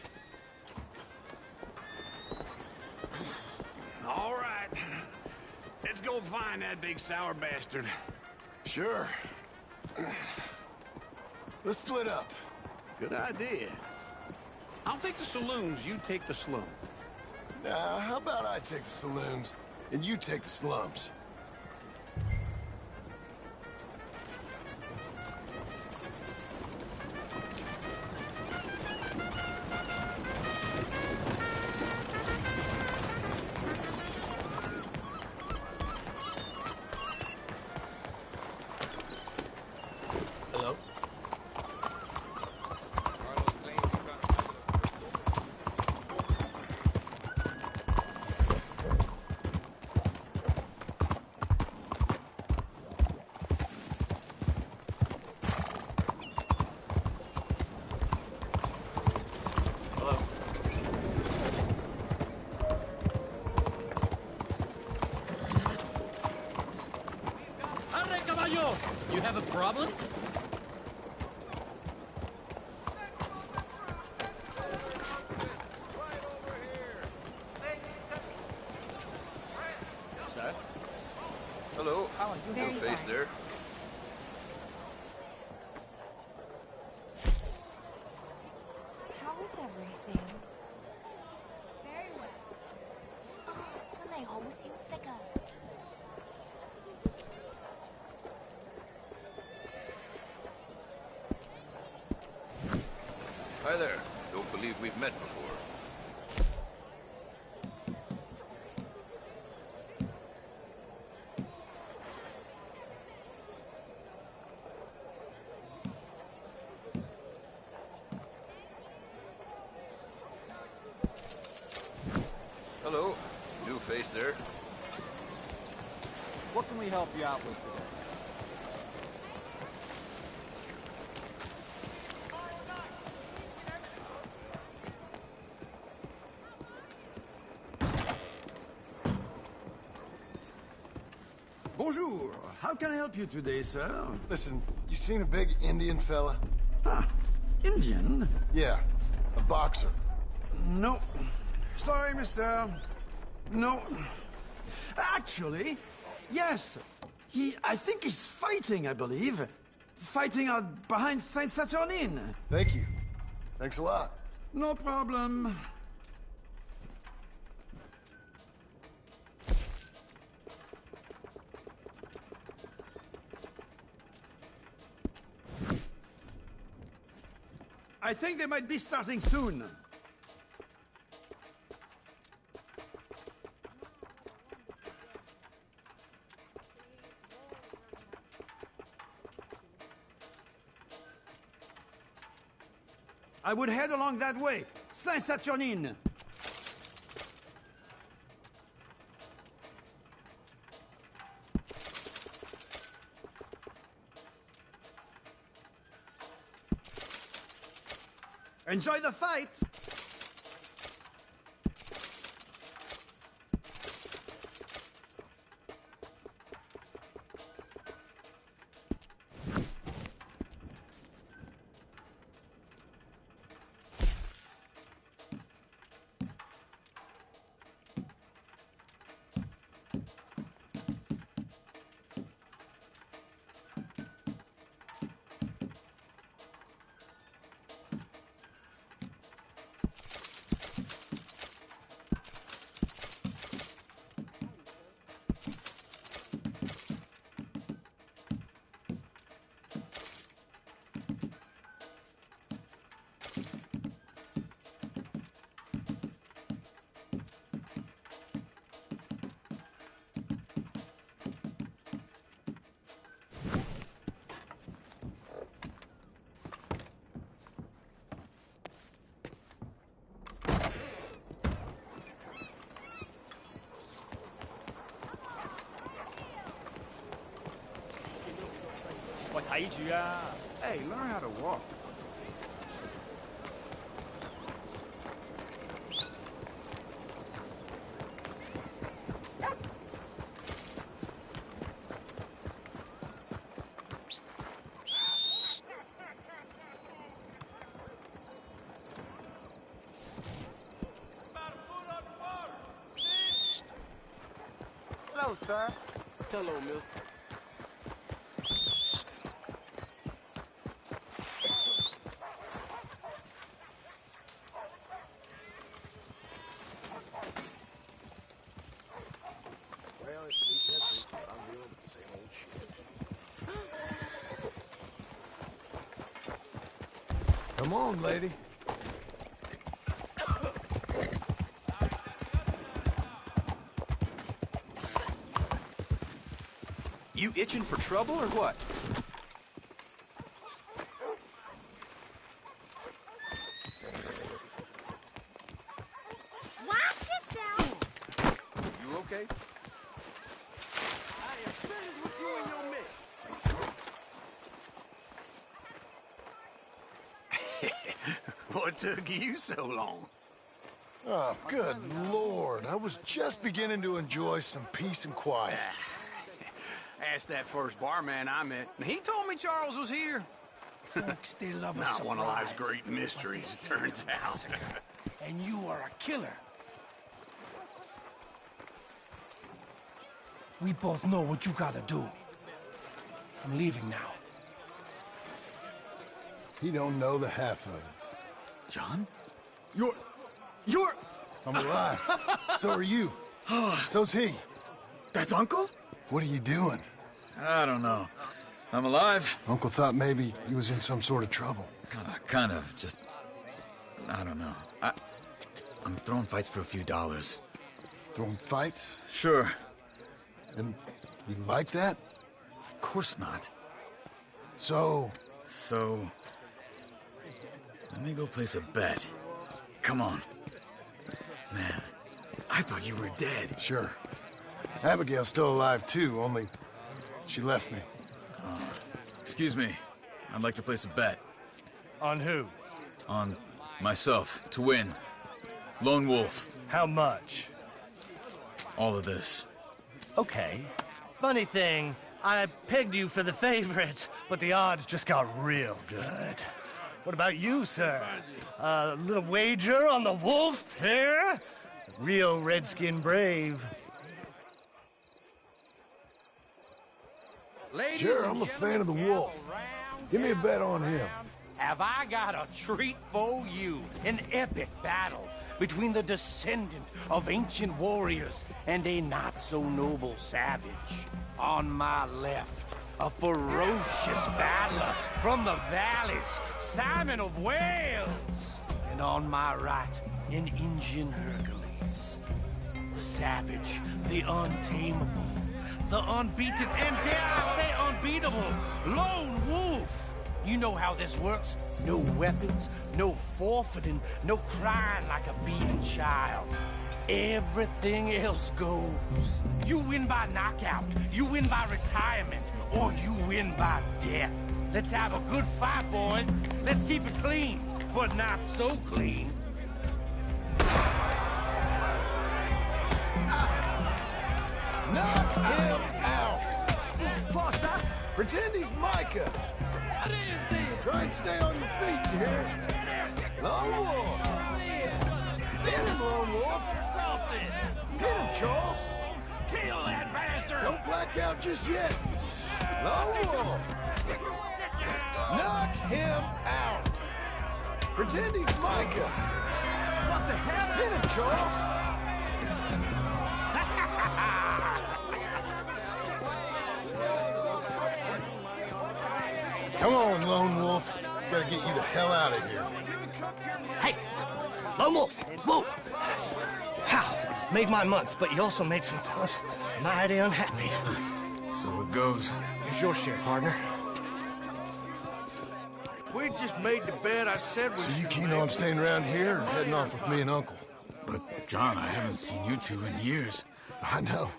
All right. Let's go find that big sour bastard. Sure. Let's split up. Good idea. I'll take the saloons, you take the slum. Now, how about I take the saloons, and you take the slums? Hello? You have a problem? Sir? Hello. Oh, very New face sorry. there. How is everything? Very well. 真係好消息啊！ Hi there. Don't believe we've met before. Hello. New face there. What can we help you out with today? Bonjour. How can I help you today, sir? Listen, you seen a big Indian fella? Ah, Indian? Yeah, a boxer. No. Sorry, mister. No. Actually, yes. I think he's fighting, I believe. Fighting out behind Saint Saturnin. Thank you. Thanks a lot. No problem. I think they might be starting soon. I would head along that way. Saint Saturnin. Enjoy the fight! Hey, learn how to walk. Hello, sir. Hello, mister. Well, it's at least this week, but I'm dealing with the same old shit. Come on, lady. You itching for trouble or what? Watch yourself! You okay? I am finished with you and your mission. What took you so long? Oh, good Lord. I was just beginning to enjoy some peace and quiet. Asked that first barman I met, and he told me Charles was here. Folks, they love a Not one of life's surprise. great mysteries, it turns out. And you are a killer. We both know what you gotta do. I'm leaving now. He don't know the half of it. John? You're... I'm alive. So are you. So's he. That's Uncle? What are you doing? I don't know. I'm alive. Uncle thought maybe he was in some sort of trouble. Kind of. Just... I don't know. I'm throwing fights for a few dollars. Throwing fights? Sure. And you like that? Of course not. So... Let me go place a bet. Come on. Man, I thought you were dead. Sure. Abigail's still alive, too, only she left me. Excuse me. I'd like to place a bet. On who? On myself, to win. Lone Wolf. How much? All of this. Okay. Funny thing, I pegged you for the favorite, but the odds just got real good. What about you, sir? A little wager on the wolf here? Real redskin brave. Sure, I'm a fan of the wolf. Give me a bet on him. Have I got a treat for you? An epic battle between the descendant of ancient warriors and a not-so-noble savage. On my left, a ferocious battler from the valleys, Simon of Wales. And on my right, an Indian Hercules. The savage, the untamable, the unbeaten, and dare I say unbeatable, Lone Wolf. You know how this works. No weapons, no forfeiting, no crying like a beaten child. Everything else goes. You win by knockout, you win by retirement, or you win by death. Let's have a good fight, boys. Let's keep it clean. but not so clean. Knock him out! Potter, pretend he's Micah. What is this? Try and stay on your feet, you hear? Lone Wolf! Pin him, Lone Wolf! Pin him, Charles! Kill that bastard! Don't black out just yet! Lone Wolf! Knock him out! Pretend he's Micah! What the hell? Pin him, Charles! Come on, Lone Wolf. Gotta get you the hell out of here. Hey, Lone Wolf, whoa! How? Made my month, but you also made some fellas mighty unhappy. So it goes. Here's your share, partner. If we'd just made the bed I said we So you should keen make, on staying around here or heading off with me and Uncle? But, John, I haven't seen you two in years. I know.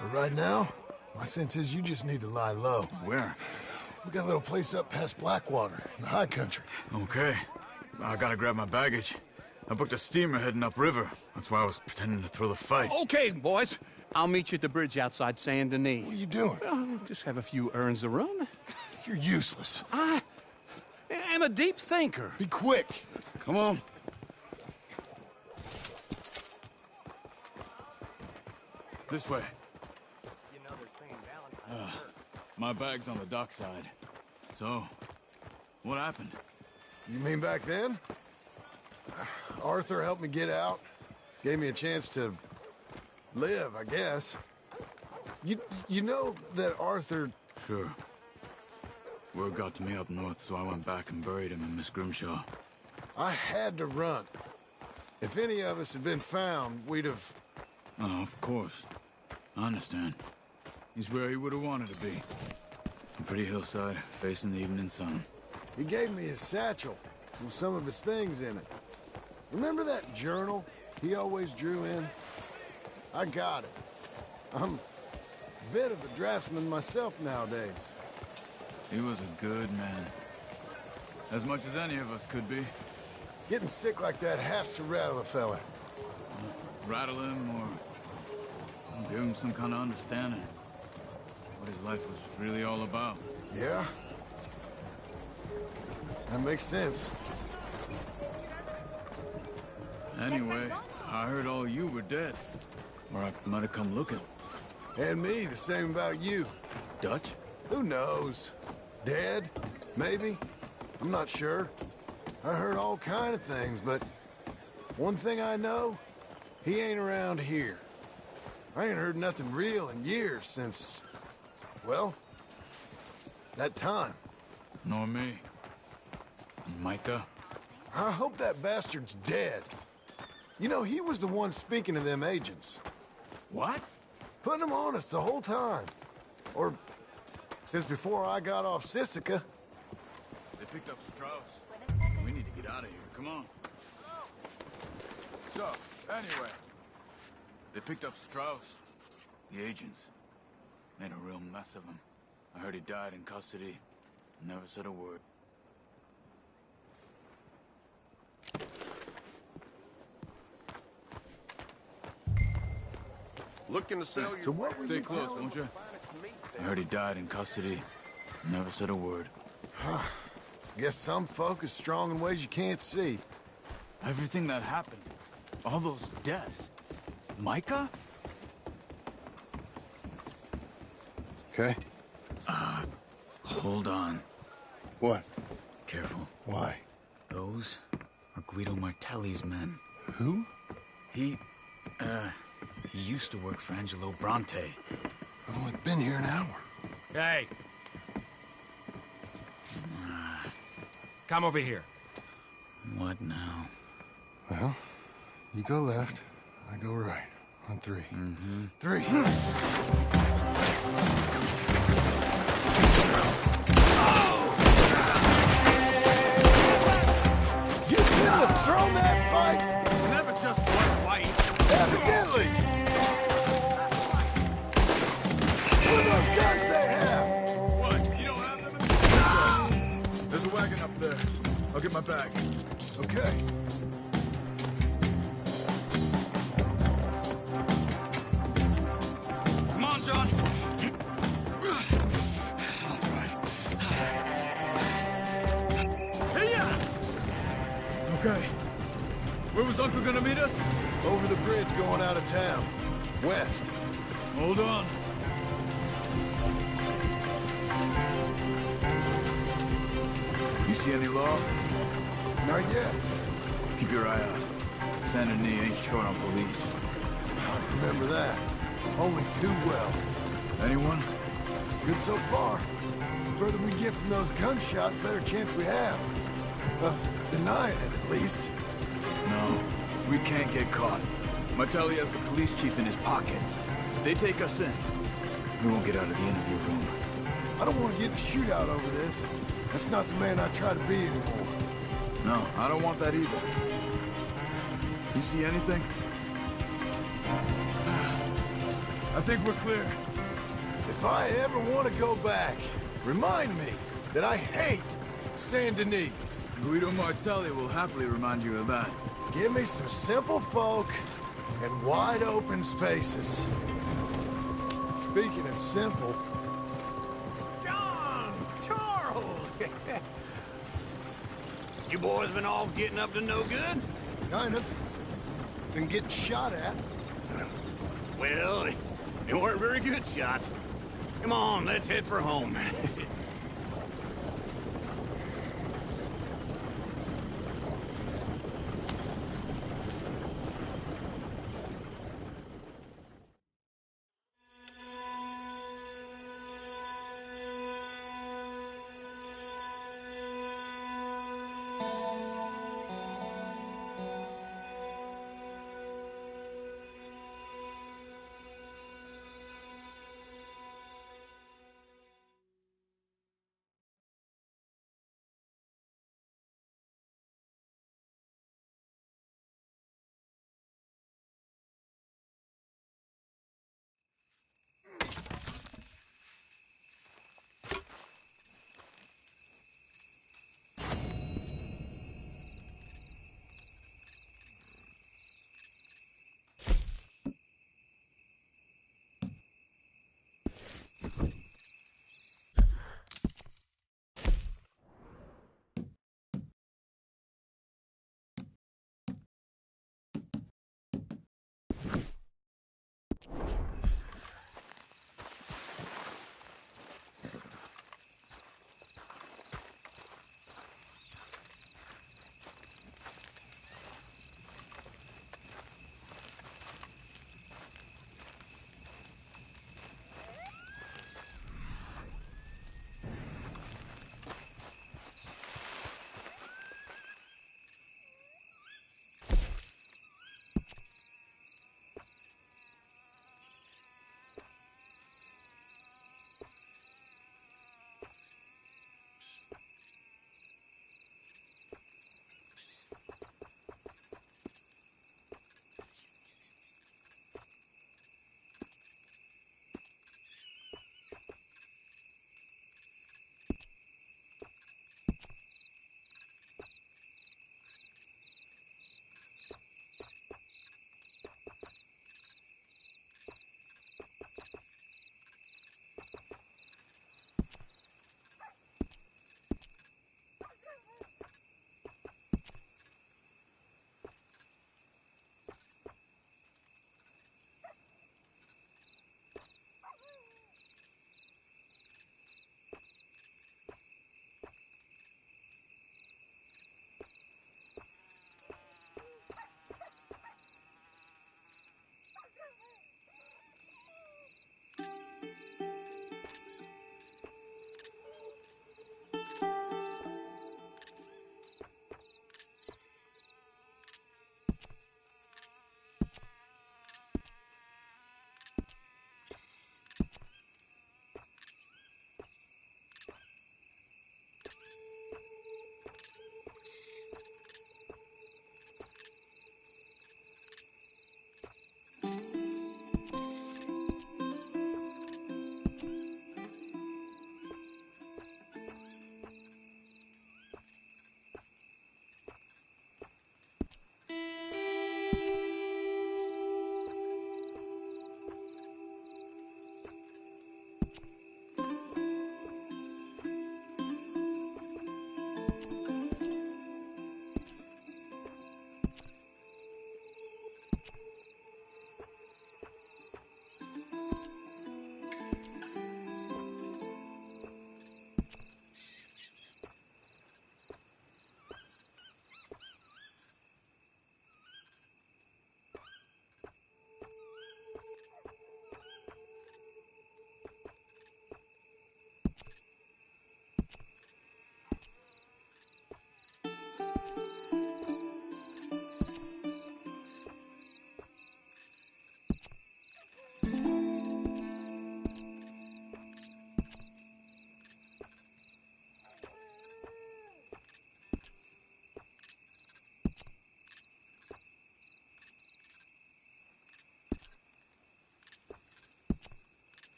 But right now, my sense is you just need to lie low. Where? We got a little place up past Blackwater, in the high country. Okay. I gotta grab my baggage. I booked a steamer heading upriver. That's why I was pretending to throw the fight. Okay, boys. I'll meet you at the bridge outside Saint Denis. What are you doing? Just have a few errands to run. You're useless. I am a deep thinker. Be quick. Come on. This way. My bag's on the dockside. So, what happened? You mean back then? Arthur helped me get out. Gave me a chance to live, I guess. You know that Arthur... Sure. Word got to me up north, so I went back and buried him in Miss Grimshaw. I had to run. If any of us had been found, we'd have... Oh, of course. I understand. He's where he would have wanted to be. A pretty hillside, facing the evening sun. He gave me his satchel with some of his things in it. Remember that journal he always drew in? I got it. I'm a bit of a draftsman myself nowadays. He was a good man. As much as any of us could be. Getting sick like that has to rattle a fella. Rattle him or give him some kind of understanding. What his life was really all about. Yeah? That makes sense. Anyway, I heard all you were dead. Or I might have come looking. And me, the same about you. Dutch? Who knows? Dead? Maybe? I'm not sure. I heard all kind of things, but one thing I know, he ain't around here. I ain't heard nothing real in years since, well, that time. Nor me. And Micah? I hope that bastard's dead. You know, he was the one speaking to them agents. What? Putting them on us the whole time. Or since before I got off Sisika. They picked up Strauss. We need to get out of here. Come on. So, anyway. They picked up Strauss. The agents. Made a real mess of him. I heard he died in custody. Never said a word. Looking to sell your... So what Stay close, won't you? I heard he died in custody. Never said a word. Guess some folk is strong in ways you can't see. Everything that happened. All those deaths. Micah? Okay. Hold on. What? Careful. Why? Those are Guido Martelli's men. Who? He used to work for Angelo Bronte. I've only been here an hour. Hey. Come over here. What now? Well, you go left, I go right. On three. Mm-hmm. 3. You should have thrown that fight! It's never just one fight. Evidently! What are those guns they have? What? You don't have them? There's a wagon up there. I'll get my bag. Okay. Come on, John. I'll drive. Hey-ya! Okay. Where was Uncle gonna meet us? Over the bridge going out of town. West. Hold on. You see any law? Not yet. Keep your eye out. Saint Denis ain't short on police. I remember that. Only too well. Anyone? Good so far. The further we get from those gunshots, better chance we have. Of denying it, at least. No, we can't get caught. Martelli has the police chief in his pocket. If they take us in, we won't get out of the interview room. I don't want to get in a shootout over this. That's not the man I try to be anymore. No, I don't want that either. You see anything? I think we're clear. If I ever want to go back, remind me that I hate Saint Denis. Guido Martelli will happily remind you of that. Give me some simple folk and wide open spaces. Speaking of simple... John! Charles! You boys been all getting up to no good? Kind of. Been getting shot at. Well, they weren't very good shots. Come on, let's head for home.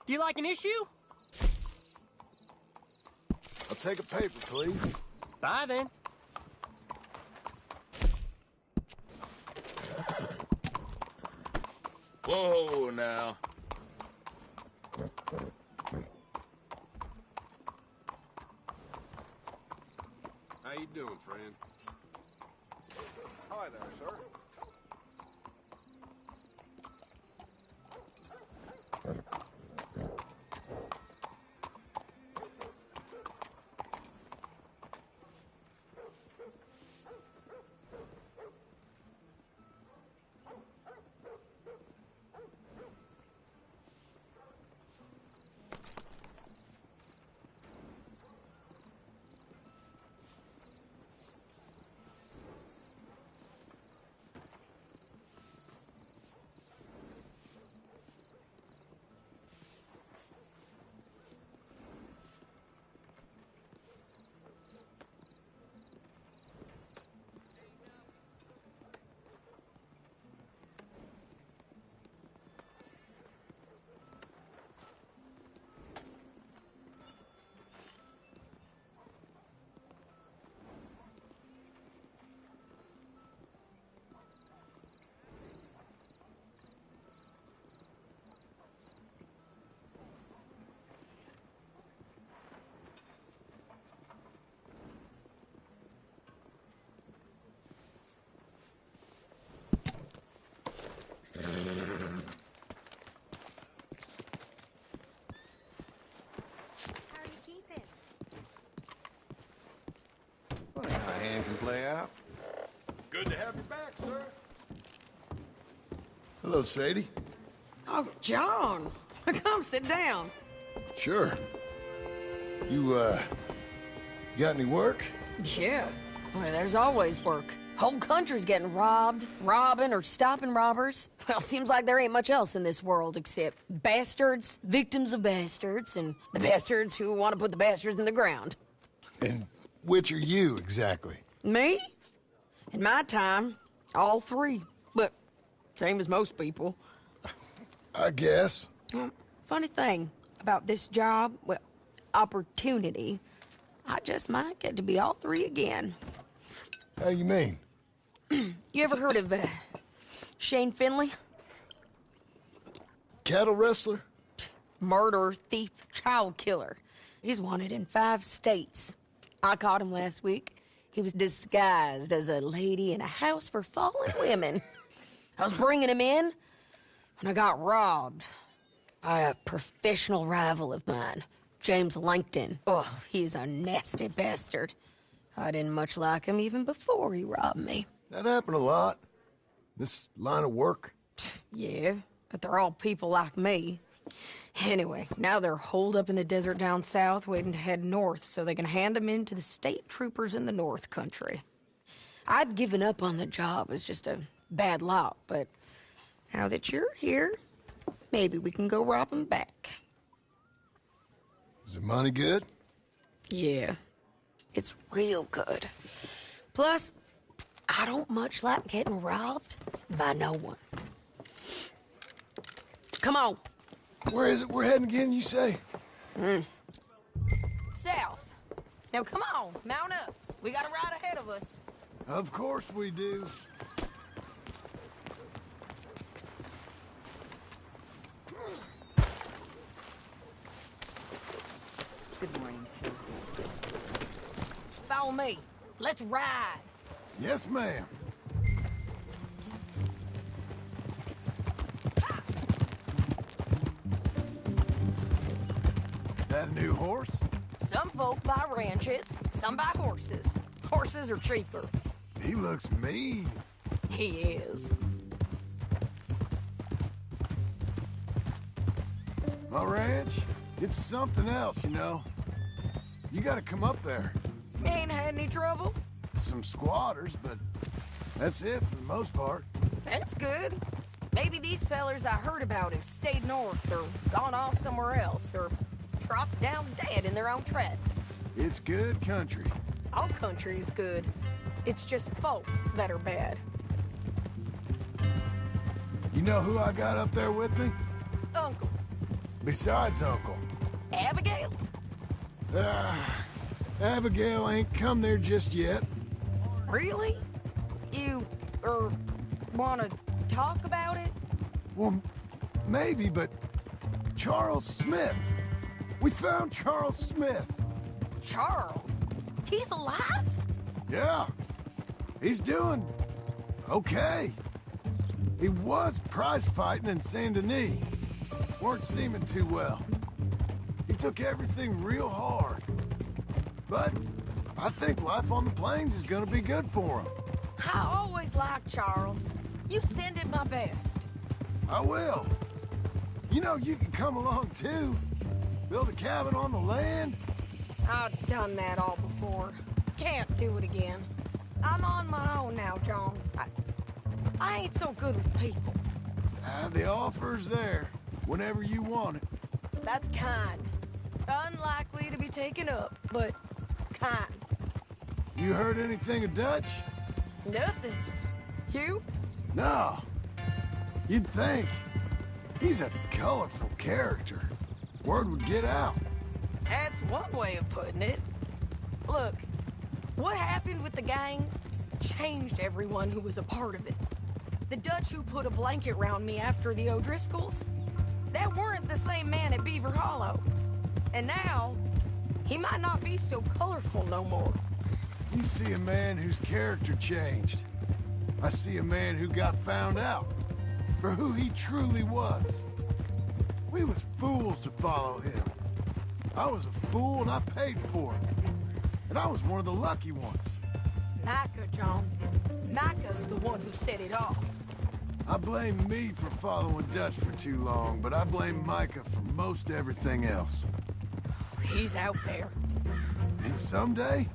Do you like an issue? I'll take a paper, please. Bye, then. Whoa, now. How you doing, friend? Hi there, sir. Well, how a hand can play out. Good to have you back, sir. Hello, Sadie. Oh, John. Come sit down. Sure. You got any work? Yeah. Well, there's always work. Whole country's getting robbed, robbing, or stopping robbers. Well, seems like there ain't much else in this world except bastards, victims of bastards, and the bastards who want to put the bastards in the ground. And which are you, exactly? Me? In my time, all three. But same as most people. I guess. Funny thing about this job, well, opportunity, I just might get to be all three again. How you mean? You ever heard of Shane Finley? Cattle wrestler? Murderer, thief, child killer. He's wanted in 5 states. I caught him last week. He was disguised as a lady in a house for fallen women. I was bringing him in when I got robbed by a professional rival of mine, James Langton. Oh, he's a nasty bastard. I didn't much like him even before he robbed me. That happened a lot. This line of work. Yeah, but they're all people like me. Anyway, now they're holed up in the desert down south, waiting to head north so they can hand them in to the state troopers in the north country. I'd given up on the job as just a bad lot, but now that you're here, maybe we can go rob them back. Is the money good? Yeah, it's real good. Plus, I don't much like getting robbed by no one. Come on. Where is it we're heading again, you say? South. Now come on, mount up. We got a ride ahead of us. Of course we do. Good morning, sir. Follow me. Let's ride. Yes, ma'am. That a new horse? Some folk buy ranches, some buy horses. Horses are cheaper. He looks mean. He is. My ranch, it's something else, you know. You gotta come up there. Ain't had any trouble? Some squatters, but that's it for the most part. That's good. Maybe these fellers I heard about have stayed north or gone off somewhere else or dropped down dead in their own tracks. It's good country. All country is good. It's just folk that are bad. You know who I got up there with me? Uncle. Besides Uncle. Abigail? Abigail ain't come there just yet. Really? You, wanna talk about it? Well, maybe, but Charles Smith. We found Charles Smith. Charles? He's alive? Yeah. He's doing okay. He was prize fighting in Saint Denis. Weren't seeming too well. He took everything real hard. But I think life on the plains is gonna be good for him. I always liked Charles. You send him my best. I will. You know, you can come along too. Build a cabin on the land. I've done that all before. Can't do it again. I'm on my own now, John. I ain't so good with people. The offer's there, whenever you want it. That's kind. Unlikely to be taken up, but kind. You heard anything of Dutch? Nothing. You? No. You'd think. He's a colorful character. Word would get out. That's one way of putting it. Look, what happened with the gang changed everyone who was a part of it. The Dutch who put a blanket round me after the O'Driscolls, that weren't the same man at Beaver Hollow. And now, he might not be so colorful no more. You see a man whose character changed. I see a man who got found out for who he truly was. We was fools to follow him. I was a fool and I paid for it. And I was one of the lucky ones. Micah, John. Micah's the one who set it off. I blame me for following Dutch for too long, but I blame Micah for most everything else. He's out there. And someday,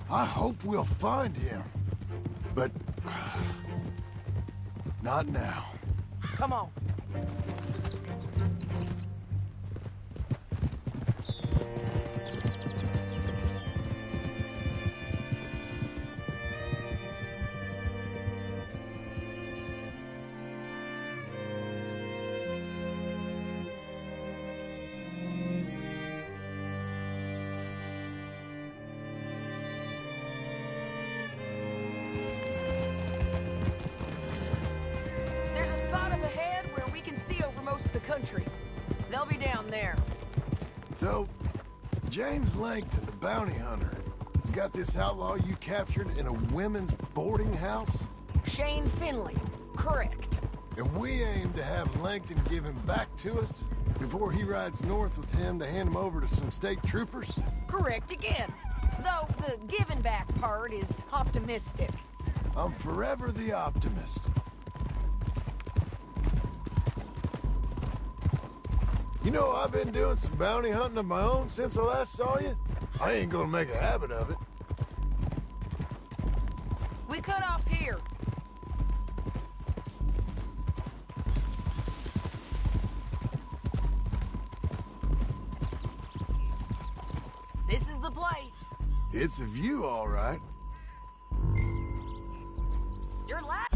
I hope we'll find him. But... not now. Come on. Country. They'll be down there. So, James Langton, the bounty hunter, has got this outlaw you captured in a women's boarding house? Shane Finley. Correct. And we aim to have Langton give him back to us before he rides north with him to hand him over to some state troopers? Correct again. Though the giving back part is optimistic. I'm forever the optimist. You know, I've been doing some bounty hunting of my own since I last saw you. I ain't gonna make a habit of it. We cut off here. This is the place. It's a view, all right. You're last.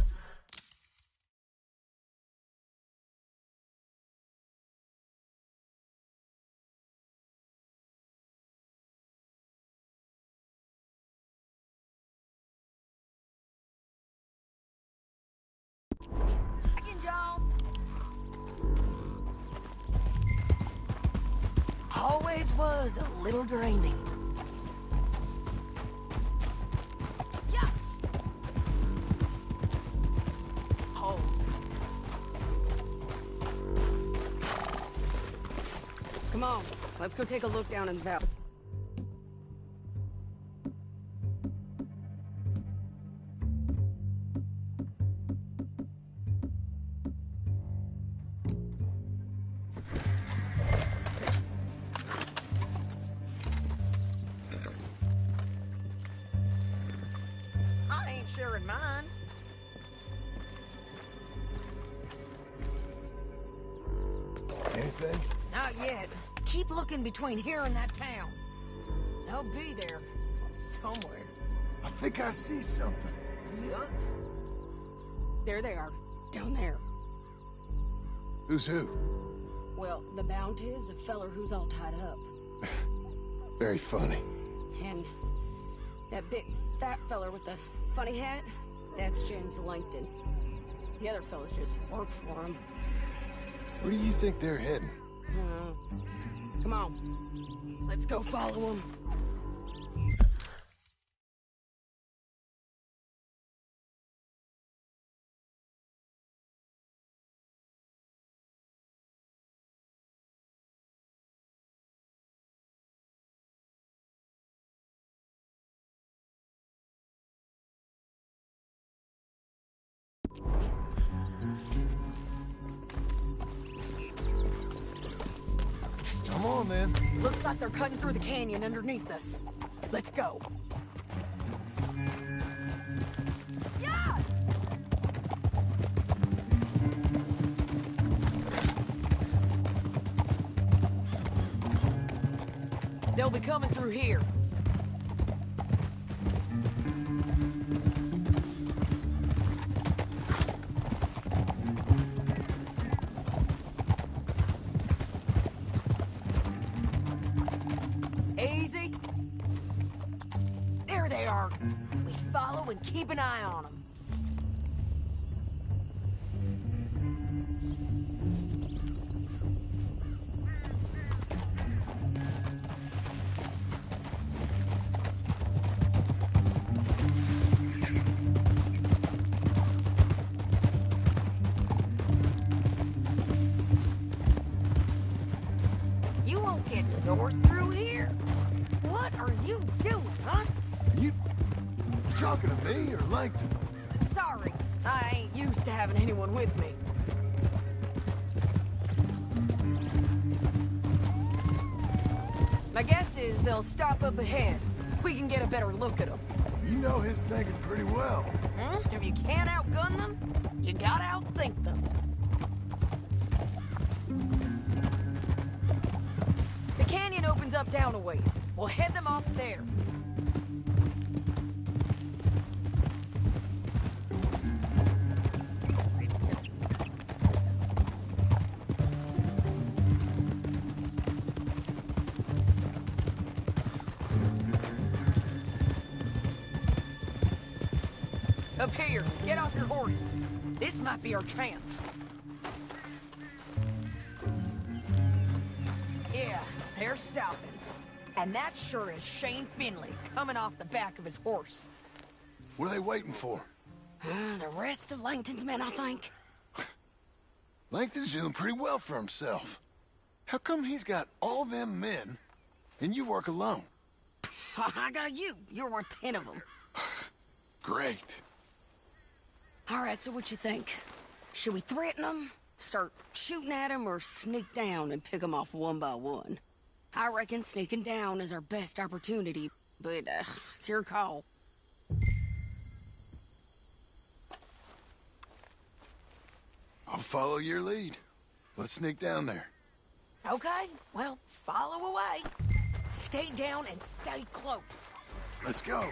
Always was a little dreaming. Yeah. Oh. Come on, let's go take a look down in the valley. Sharing mine. Anything? Not yet. Keep looking between here and that town. They'll be there somewhere. I think I see something. Yup. There they are, down there. Who's who? Well, the bounty is the feller who's all tied up. Very funny. And that big fat feller with the funny hat, that's James Langton. The other fellas just work for him. Where do you think they're heading? Come on. Let's go follow them. Come on, then. Looks like they're cutting through the canyon underneath us. Let's go. Yeah! They'll be coming through here. Easy. There they are. We follow and keep an eye on them. You won't get north through here. What are you doing, huh? You talking to me or Langton? Sorry, I ain't used to having anyone with me. My guess is they'll stop up ahead. We can get a better look at them. You know his thinking pretty well. If you can't outgun them, you gotta outthink them. The canyon opens up down a ways. We'll head them off there. Up here, get off your horse. This might be our chance. Yeah, they're stopping. And that sure is Shane Finley coming off the back of his horse. What are they waiting for? The rest of Langton's men, I think. Langton's doing pretty well for himself. How come he's got all them men, and you work alone? I got you. You're worth 10 of them. Great. All right, so what you think? Should we threaten them, start shooting at them, or sneak down and pick them off one by one? I reckon sneaking down is our best opportunity, but it's your call. I'll follow your lead. Let's sneak down there. Okay, well, follow away. Stay down and stay close. Let's go.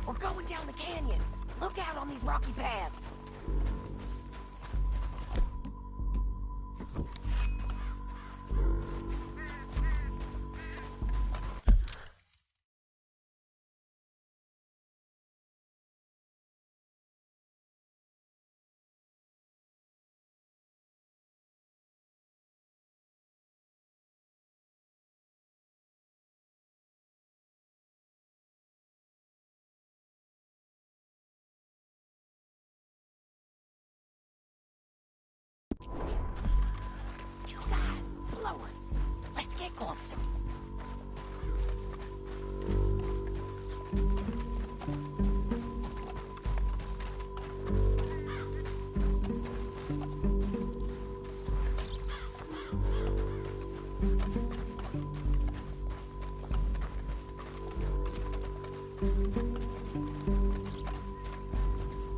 We're going down the canyon. Look out on these rocky paths. You guys, blow us. Let's get closer.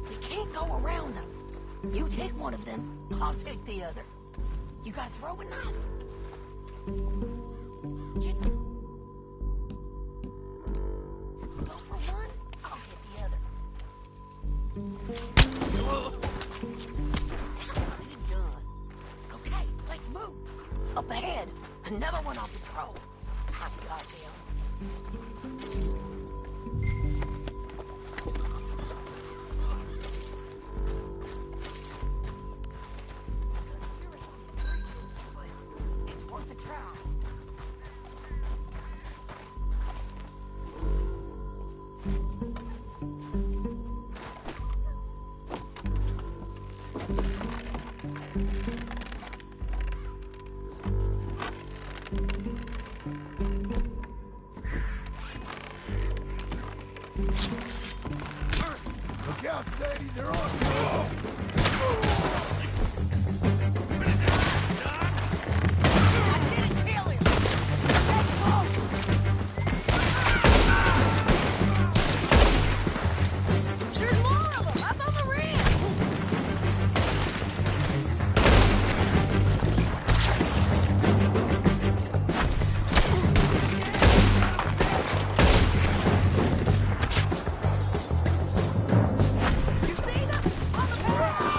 We can't go around them. You take one of them, I'll take the other. You gotta throw a knife. Just go for one, I'll get the other. Nicely done. Okay, let's move. Up ahead, another one on patrol. Hot goddamn. It's worth a try. Look out, Sadie, they're on you. There's more of them up on the ridge. You see them? On the ground.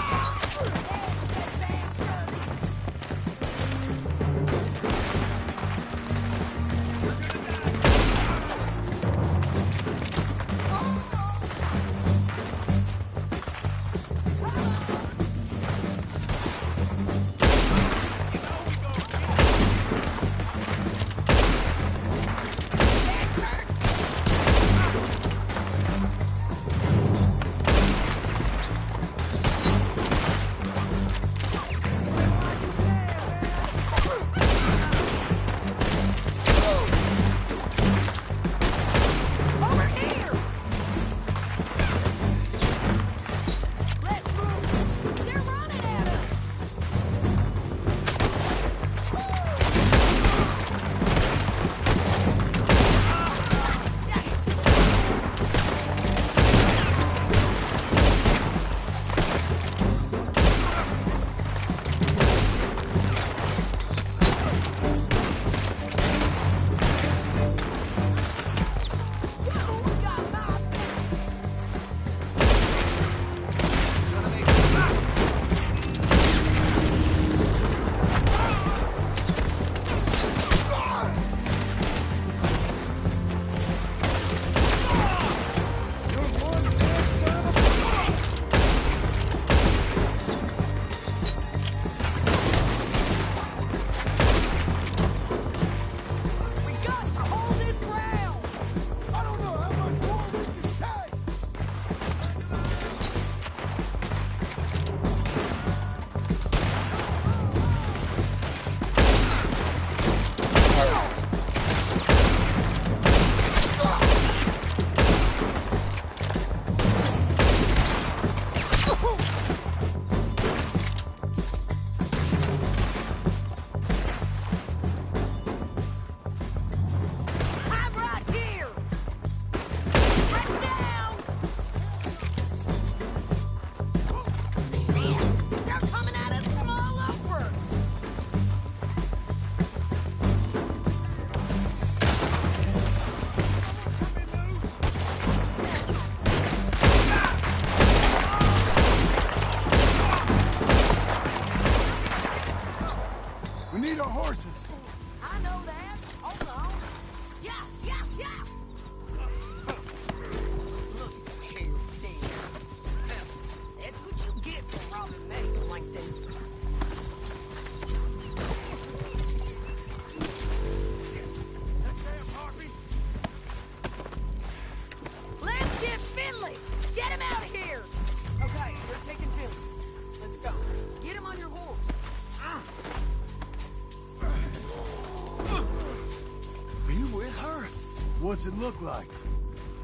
What's it look like?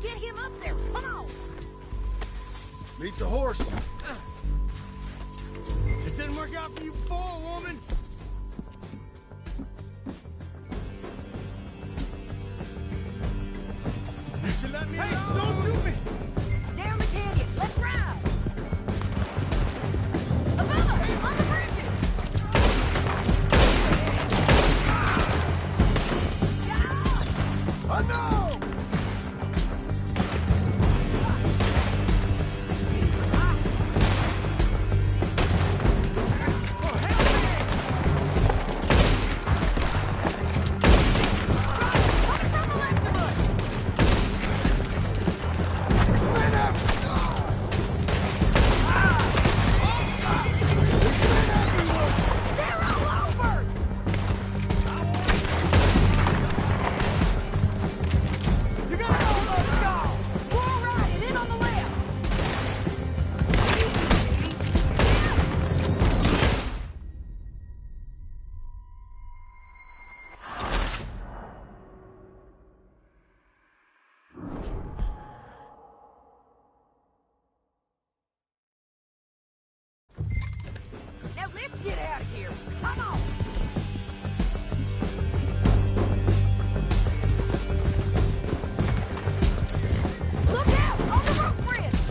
Get him up there, come on! Meet the horse. It didn't work out for you before, woman. You should let me alone. Don't shoot me! Down the canyon, let's ride! Above us, on the bridges! John! I know! Now let's get out of here. Come on. Look out on the roof bridge.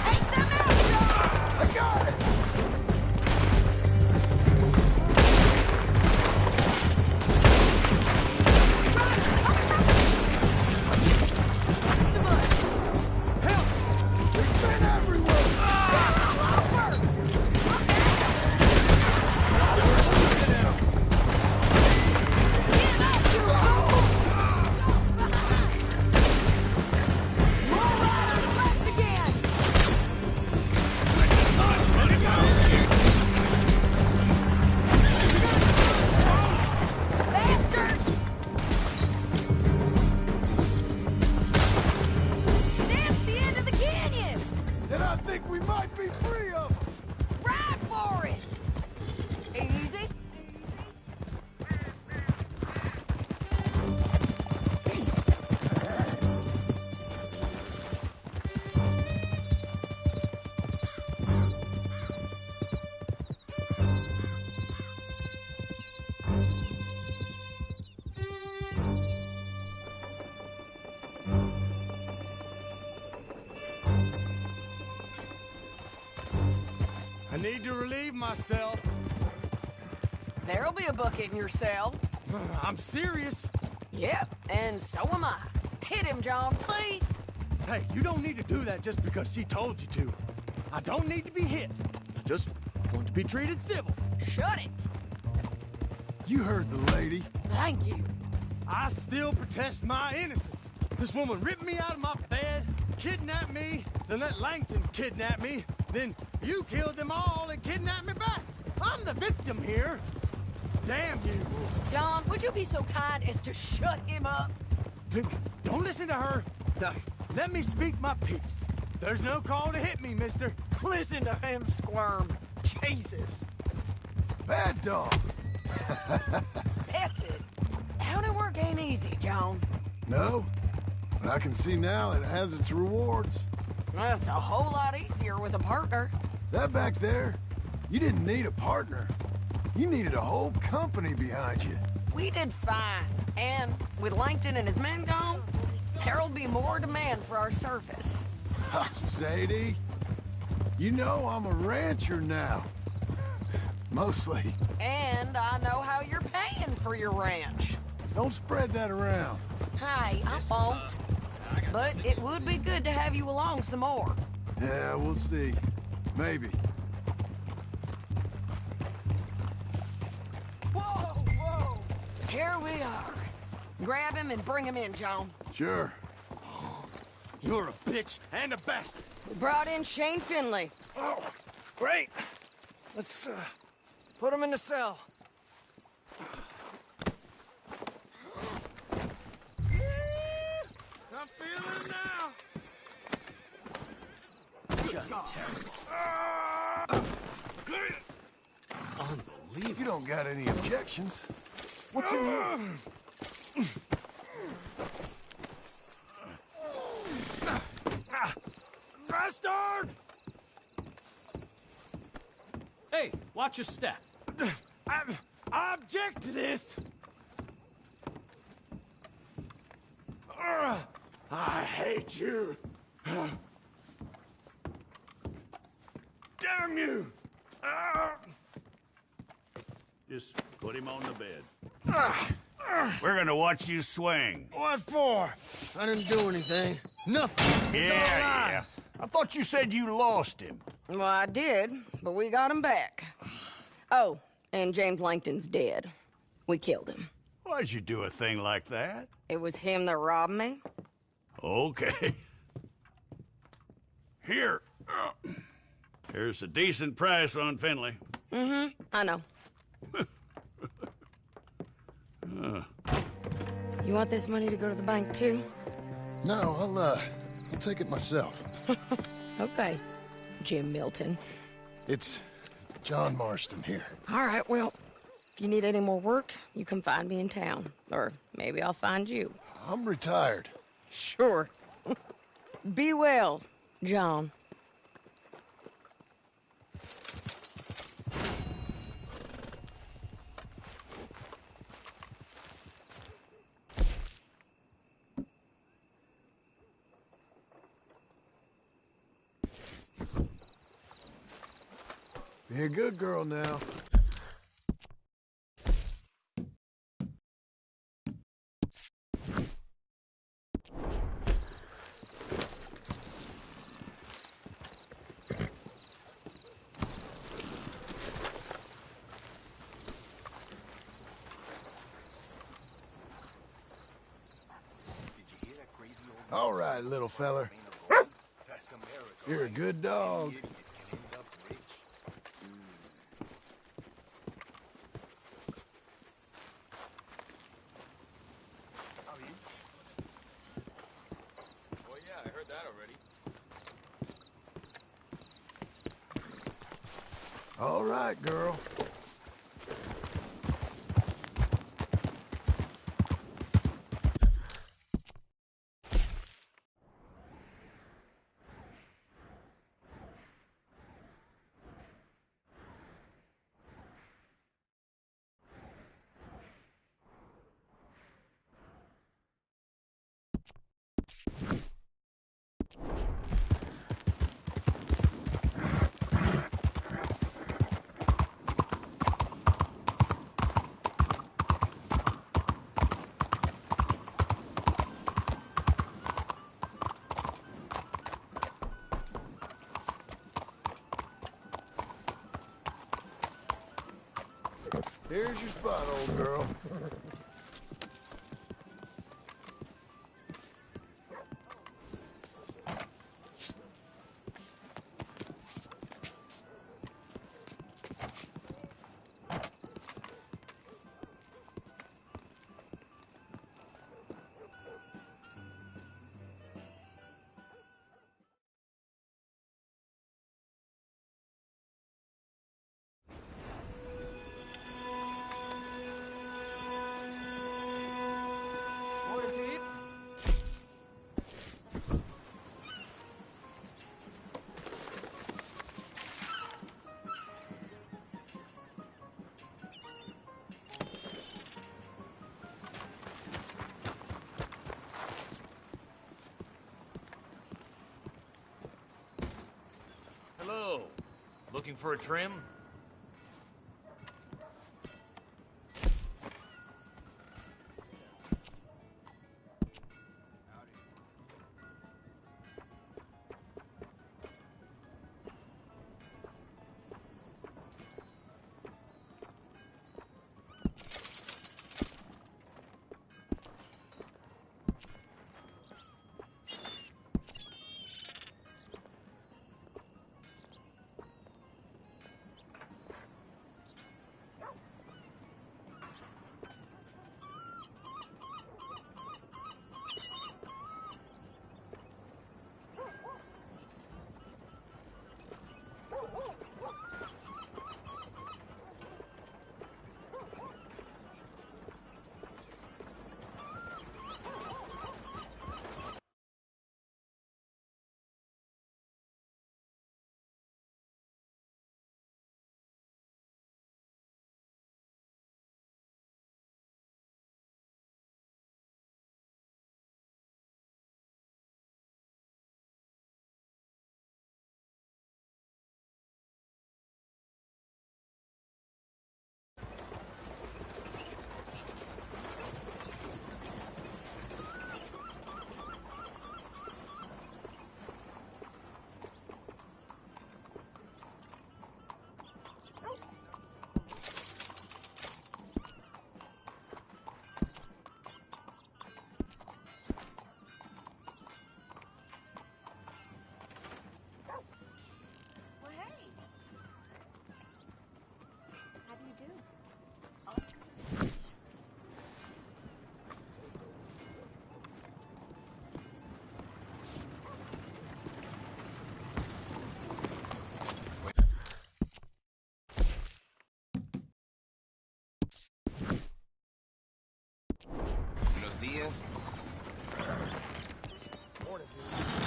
Take them out, John. I got it. Help! They've been everywhere. We might be free of them. Ride for it! Easy. I need to relieve myself. There'll be a bucket in your cell. I'm serious. Yep, and so am I. Hit him, John, please. Hey, you don't need to do that just because she told you to. I don't need to be hit. I just want to be treated civil. Shut it. You heard the lady. Thank you. I still protest my innocence. This woman ripped me out of my bed, kidnapped me, then let Langton kidnap me, then you killed them all and kidnapped me back. I'm the victim here. Damn you. John, would you be so kind as to shut him up? Don't listen to her. Now, let me speak my piece. There's no call to hit me, mister. Listen to him squirm. Jesus. Bad dog. That's it. County work ain't easy, John. No, but I can see now it has its rewards. That's a whole lot easier with a partner. That back there, you didn't need a partner. You needed a whole company behind you. We did fine. And with Langton and his men gone, there'll be more demand for our service. Sadie, you know I'm a rancher now. Mostly. And I know how you're paying for your ranch. Don't spread that around. Hey, I won't. But it would be good to have you along some more. Yeah, we'll see. Maybe. Whoa, whoa! Here we are. Grab him and bring him in, John. Sure. You're a bitch and a bastard. We brought in Shane Finley. Oh, great. Let's, put him in the cell. I'm feeling it now. Just terrible. Unbelievable. If you don't got any objections, what's in here? bastard! Hey, watch your step. I object to this. I hate you. Damn you! Just put him on the bed. We're gonna watch you swing. What for? I didn't do anything. Nothing. It's all Yeah. lies. I thought you said you lost him. Well, I did, but we got him back. Oh, and James Langton's dead. We killed him. Why'd you do a thing like that? It was him that robbed me. Okay. Here. Here's a decent price on Finley. Mm-hmm, I know. You want this money to go to the bank, too? No, I'll take it myself. Okay, Jim Milton. It's John Marston here. All right, well, if you need any more work, you can find me in town. Or maybe I'll find you. I'm retired. Sure. Be well, John. Be a good girl now. All right, little feller. You're a good dog. Oh yeah, I heard that already. All right, girl. Here's your spot, old girl. Hello. Looking for a trim?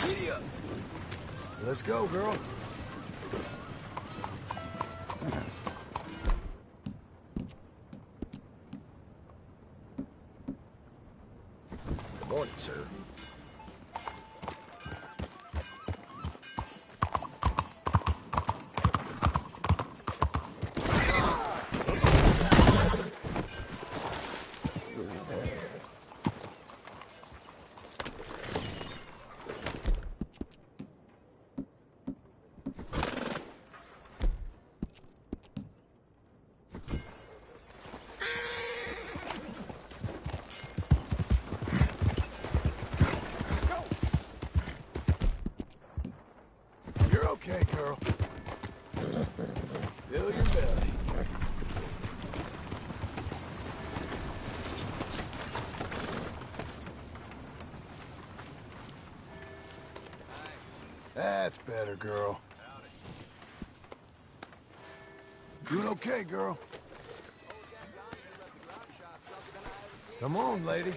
Giddy up. Let's go, girl. Good morning, sir. You're okay, girl. Fill your belly. That's better, girl. Doing okay, girl. Come on, lady.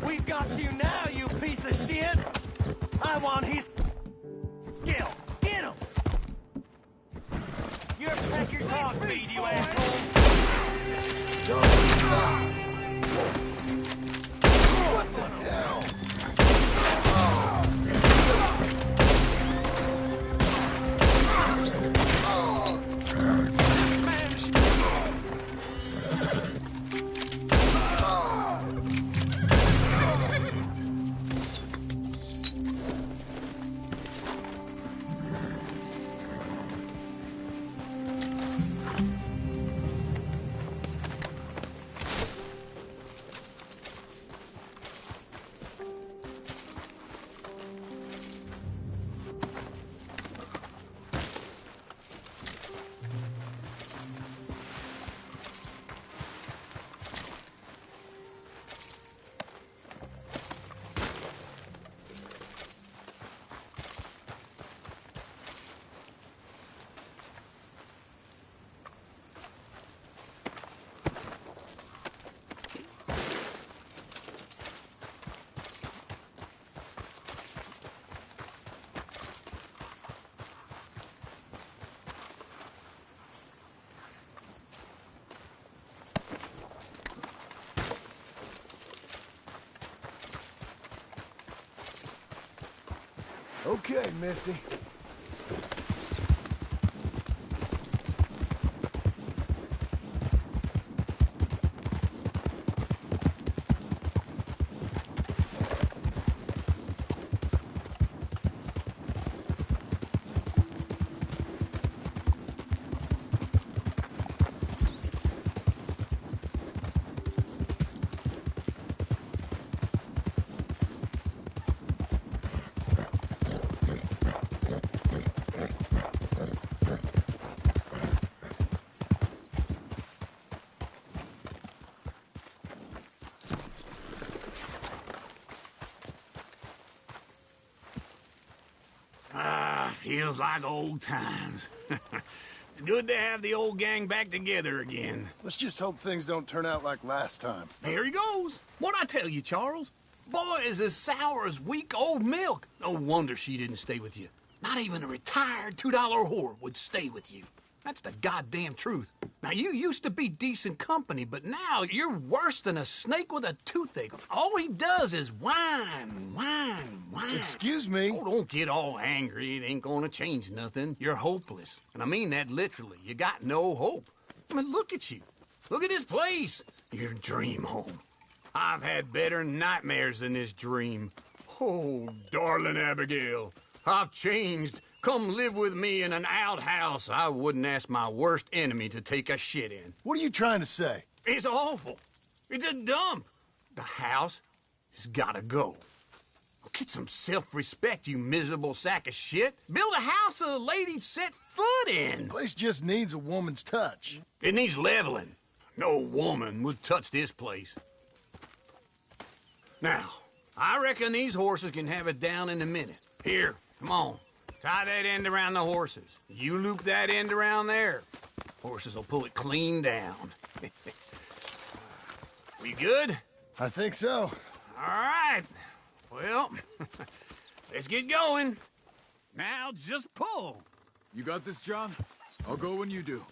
We've got you now, you piece of shit! I want his skill. Get him! You're Pecker's hog feed, you asshole! What the hell? Okay, Missy. Feels like old times. It's good to have the old gang back together again. Let's just hope things don't turn out like last time. There he goes. What'd I tell you, Charles? Boy is as sour as weak old milk. No wonder she didn't stay with you. Not even a retired $2 whore would stay with you. That's the goddamn truth. Now, you used to be decent company, but now you're worse than a snake with a toothache. All he does is whine, whine, whine. Excuse me? Oh, don't get all angry. It ain't gonna change nothing. You're hopeless. And I mean that literally. You got no hope. I mean, look at you. Look at this place. Your dream home. I've had better nightmares than this dream. Oh, darling Abigail, I've changed. Come live with me in an outhouse I wouldn't ask my worst enemy to take a shit in. What are you trying to say? It's awful. It's a dump. The house has gotta go. Get some self-respect, you miserable sack of shit. Build a house a lady'd set foot in. The place just needs a woman's touch. It needs leveling. No woman would touch this place. Now, I reckon these horses can have it down in a minute. Here, come on. Tie that end around the horses. You loop that end around there. Horses will pull it clean down. We good? I think so. All right. Well, let's get going. Now just pull. You got this, John? I'll go when you do.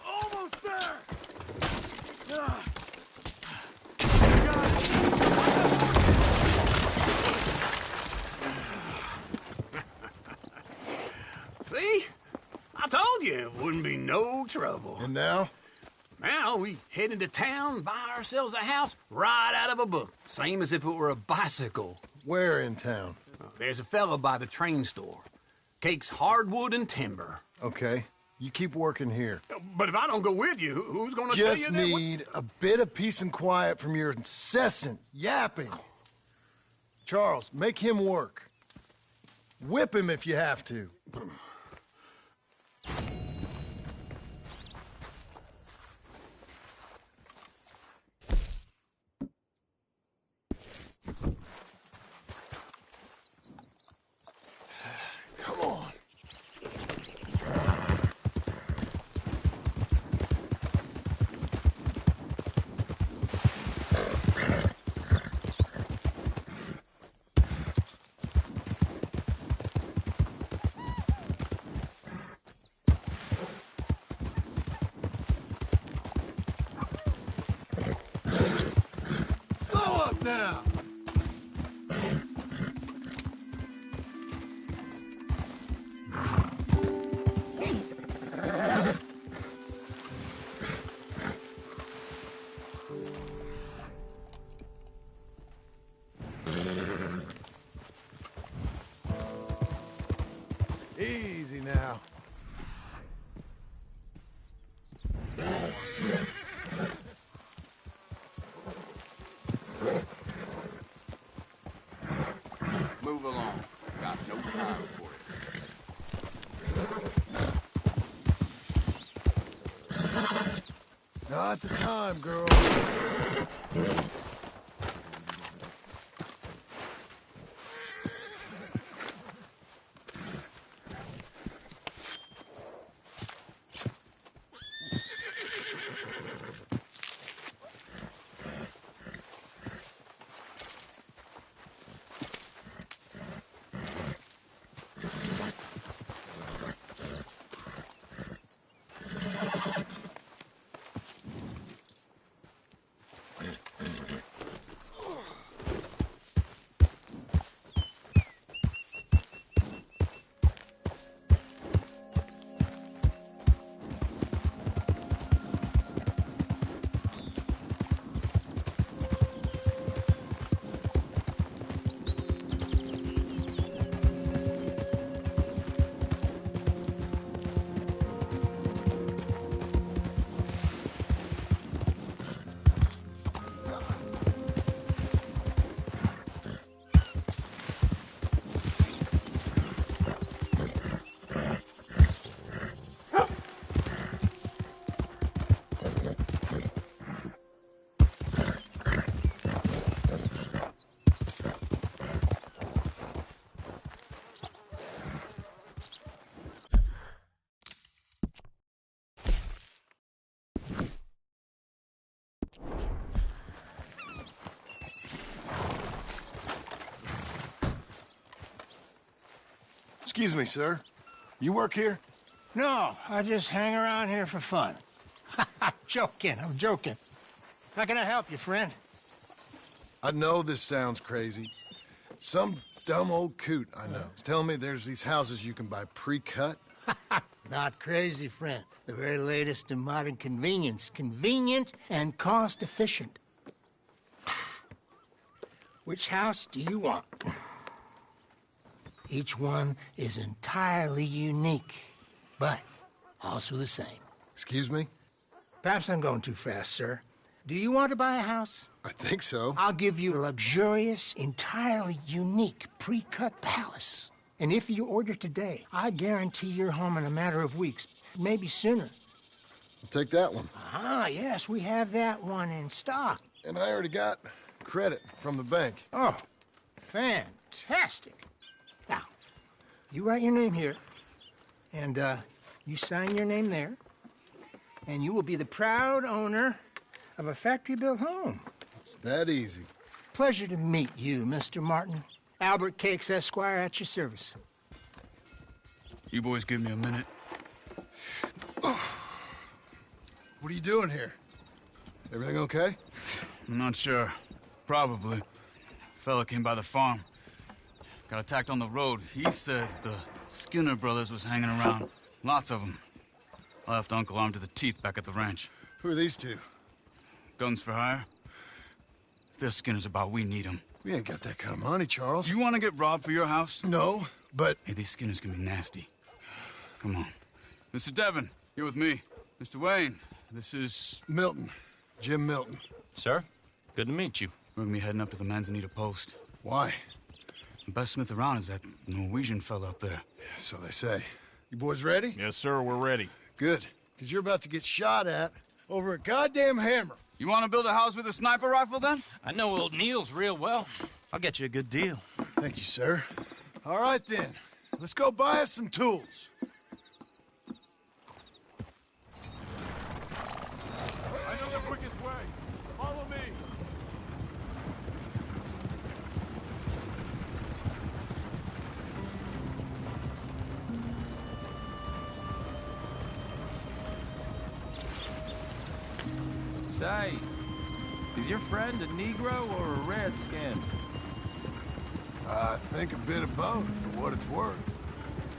Almost there! See? I told you it wouldn't be no trouble. And now? Now we head into town, buy ourselves a house right out of a book. Same as if it were a bicycle. Where in town? There's a fella by the train store. Cakes hardwood and timber. Okay. You keep working here. But if I don't go with you, who's gonna tell you Just that? need a bit of peace and quiet from your incessant yapping. Charles, make him work. Whip him if you have to. Come on. Slow up now. Easy now. Move along. Got no time for it. Not the time, girl. Excuse me, sir. You work here? No, I just hang around here for fun. I'm joking. How can I help you, friend? I know this sounds crazy. Some dumb old coot I know is telling me there's these houses you can buy pre-cut. Not crazy, friend. The very latest in modern convenience. Convenient and cost-efficient. Which house do you want? Each one is entirely unique, but also the same. Excuse me? Perhaps I'm going too fast, sir. Do you want to buy a house? I think so. I'll give you a luxurious, entirely unique pre-cut palace. And if you order today, I guarantee you're home in a matter of weeks, maybe sooner. I'll take that one. Ah, yes, we have that one in stock. And I already got credit from the bank. Oh, fantastic. Now, you write your name here, and you sign your name there, and you will be the proud owner of a factory-built home. It's that easy. Pleasure to meet you, Mr. Martin. Albert Cakes, Esquire, at your service. You boys give me a minute. What are you doing here? Everything okay? I'm not sure. Probably. Fella came by the farm. Got attacked on the road. He said the Skinner brothers was hanging around. Lots of them. I left Uncle armed to the teeth back at the ranch. Who are these two? Guns for hire. If there's Skinners about, we need them. We ain't got that kind of money, Charles. You want to get robbed for your house? No, but... Hey, these Skinners can be nasty. Come on. Mr. Devon, you're with me. Mr. Wayne, this is... Milton. Jim Milton. Sir, good to meet you. We're gonna be heading up to the Manzanita post. Why? The best smith around is that Norwegian fella up there. So they say. You boys ready? Yes, sir, we're ready. Good, because you're about to get shot at over a goddamn hammer. You want to build a house with a sniper rifle, then? I know old Neil's real well. I'll get you a good deal. Thank you, sir. All right, then. Let's go buy us some tools. I know the quickest way. Follow me. Say, is your friend a Negro or a Redskin? I think a bit of both, for what it's worth.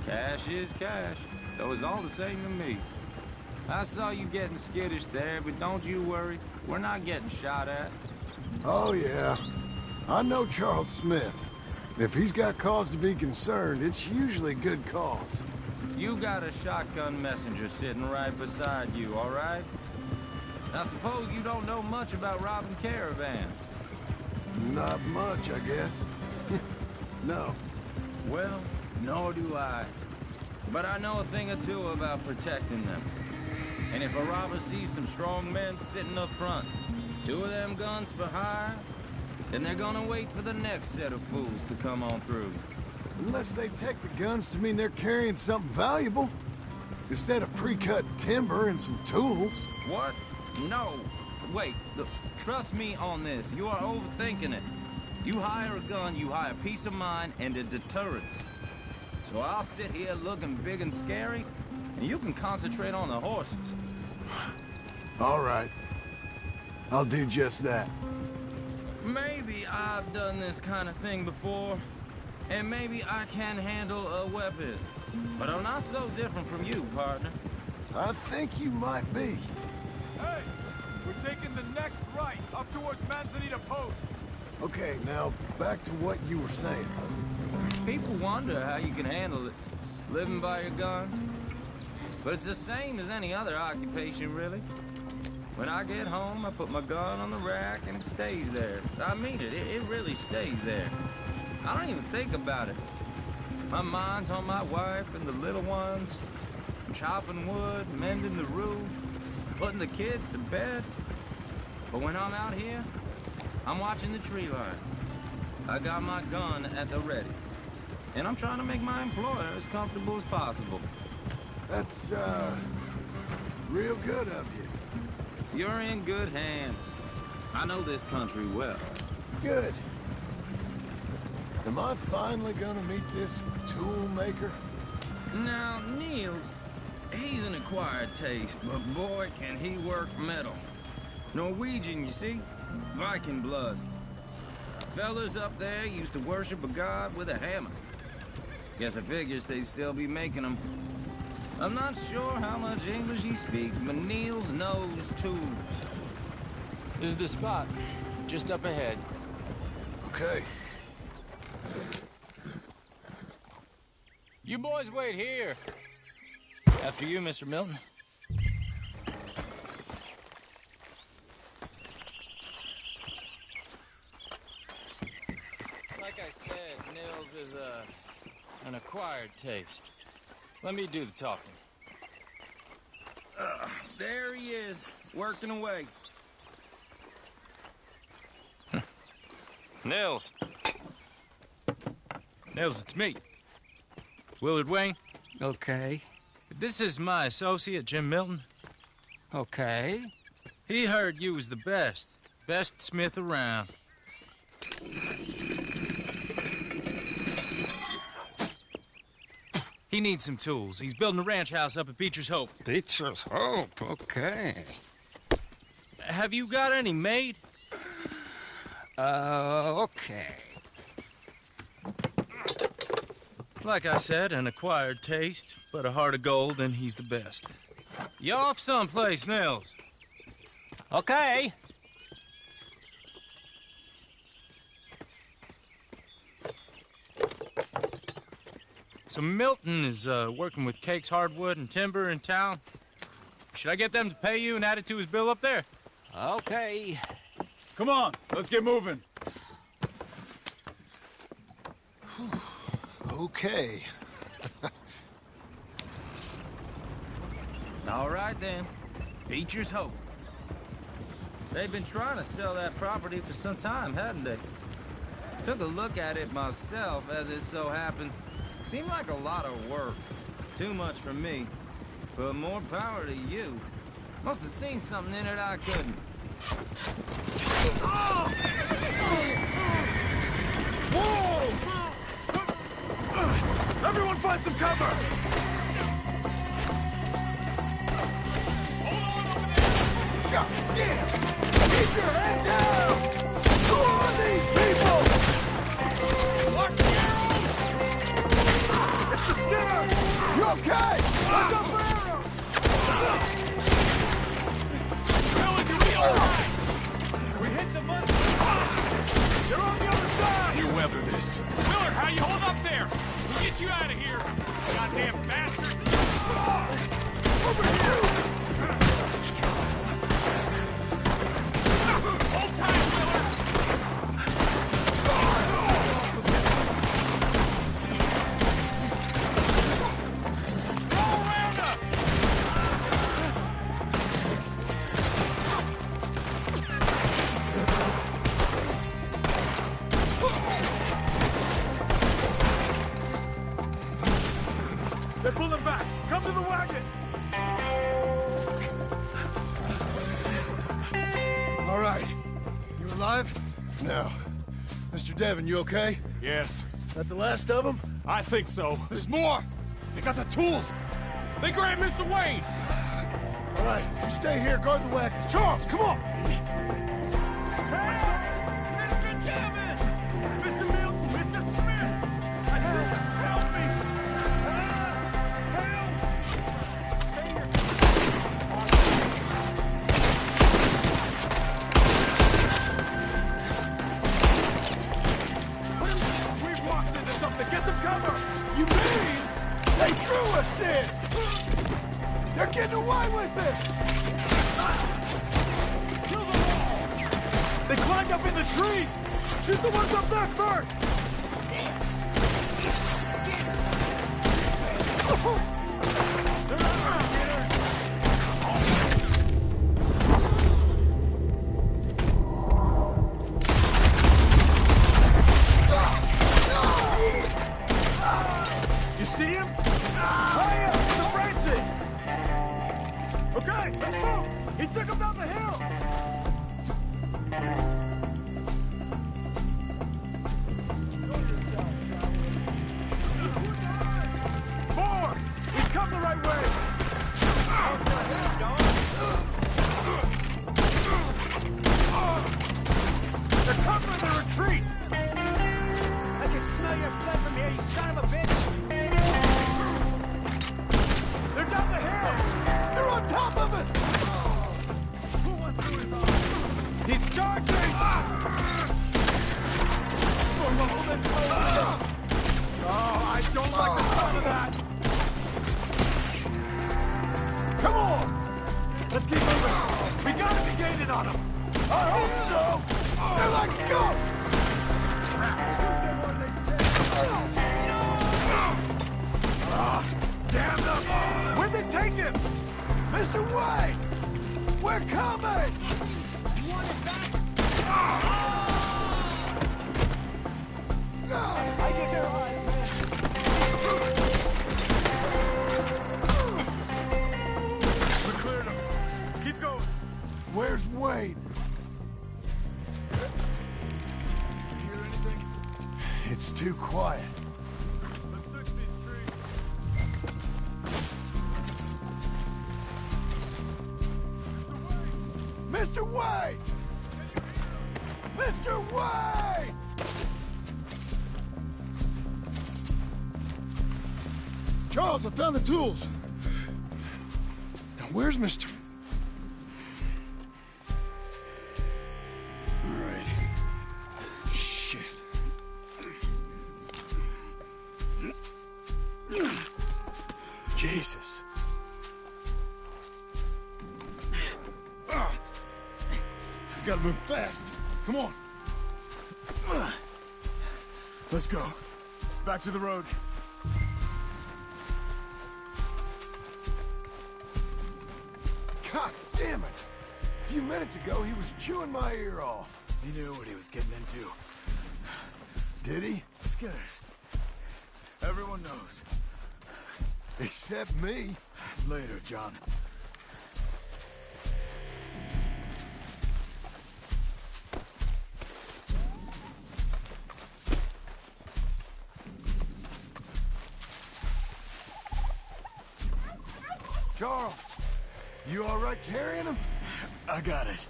Cash is cash, though it's all the same to me. I saw you getting skittish there, but don't you worry. We're not getting shot at. Oh, yeah. I know Charles Smith. If he's got cause to be concerned, it's usually good cause. You got a shotgun messenger sitting right beside you, all right? I suppose you don't know much about robbing caravans. Not much, I guess. No. Well, nor do I. But I know a thing or two about protecting them. And if a robber sees some strong men sitting up front, 2 of them guns for hire, then they're gonna wait for the next set of fools to come on through. Unless they take the guns to mean they're carrying something valuable. Instead of pre-cut timber and some tools. What? No. Wait, look, trust me on this. You are overthinking it. You hire a gun, you hire peace of mind and a deterrence. So I'll sit here looking big and scary, and you can concentrate on the horses. All right. I'll do just that. Maybe I've done this kind of thing before, and maybe I can handle a weapon. But I'm not so different from you, partner. I think you might be. Hey, we're taking the next right, up towards Manzanita Post. Okay, now back to what you were saying. People wonder how you can handle it, living by your gun. But it's the same as any other occupation, really. When I get home, I put my gun on the rack and it stays there. I mean it, it really stays there. I don't even think about it. My mind's on my wife and the little ones. I'm chopping wood, mending the roof, putting the kids to bed. But when I'm out here, I'm watching the tree line. I got my gun at the ready. And I'm trying to make my employer as comfortable as possible. That's, real good of you. You're in good hands. I know this country well. Good. Am I finally gonna meet this tool maker? Now, Niels, he's an acquired taste, but boy, can he work metal. Norwegian, you see? Viking blood. Fellas up there used to worship a god with a hammer. Guess I figures they'd still be making them. I'm not sure how much English he speaks, but Niels knows tools. This is the spot, just up ahead. Okay. You boys wait here. After you, Mr. Milton. is an acquired taste. Let me do the talking. There he is, working away. Nils. Nils, it's me. Willard Wayne. Okay. This is my associate, Jim Milton. Okay. He heard you was the best smith around. He needs some tools. He's building a ranch house up at Beecher's Hope. Beecher's Hope, okay. Have you got any made? Okay. Like I said, an acquired taste, but a heart of gold, and he's the best. You off someplace, Nils? Okay. So Milton is working with Cake's Hardwood and Timber in town. Should I get them to pay you and add it to his bill up there? Okay. Come on, let's get moving. Okay. All right, then. Beecher's Hope. They've been trying to sell that property for some time, hadn't they? Took a look at it myself, as it so happens. Seemed like a lot of work. Too much for me. But more power to you. Must have seen something in it I couldn't. Whoa! Everyone find some cover! God damn! Keep your head down! Who are these people? Watch the arrows! It's the Skinner! You okay? Watch out for arrows! Billy, you'll be alright! We hit the button! You're on the other side! You weather this. Willard, how you hold up there? We'll get you out of here! Goddamn bastards! Over here! Hold tight, Willard! Go around us! They're pulling back! Come to the wagon! All right. You alive? No. Mr. Devon, you okay? Yes. That the last of them? I think so. There's more! They got the tools! They grabbed Mr. Wayne! All right, you stay here, guard the wagons. Charles, come on! Mr. Devon! Mr. Milton! Mr. Smith! I said, help me! We've walked into something! Get some cover! You mean they drew us in? They're getting away with it! Kill them all! They climbed up in the trees! Shoot the ones up there first! You see him? High up in the branches! Okay, let's move! He took him down the hill! Forward! We've come the right way! They're covering the retreat! I can smell your blood from here, you son of a bitch! They're down the hill! They're on top of us! Who went through his arm? He's charging! Oh, I don't like the sound of that! Come on! Let's keep moving! We gotta be gaining on them! I hope so! They're like ghosts! Mr. Wayne! We're coming! You want it back? I get their eyes, man. We cleared them. Keep going. Where's Wayne? You hear anything? It's too quiet. Let's fix these trees. Mr. Wayne! Mr. Wayne! Charles, I found the tools. Now, where's Mr. All right. Shit. Jesus. We gotta move fast. Come on. Let's go. Back to the road. God damn it! A few minutes ago, he was chewing my ear off. He knew what he was getting into. Did he? Skinners. Everyone knows. Except me. Later, John. Charles, you all right carrying him? I got it.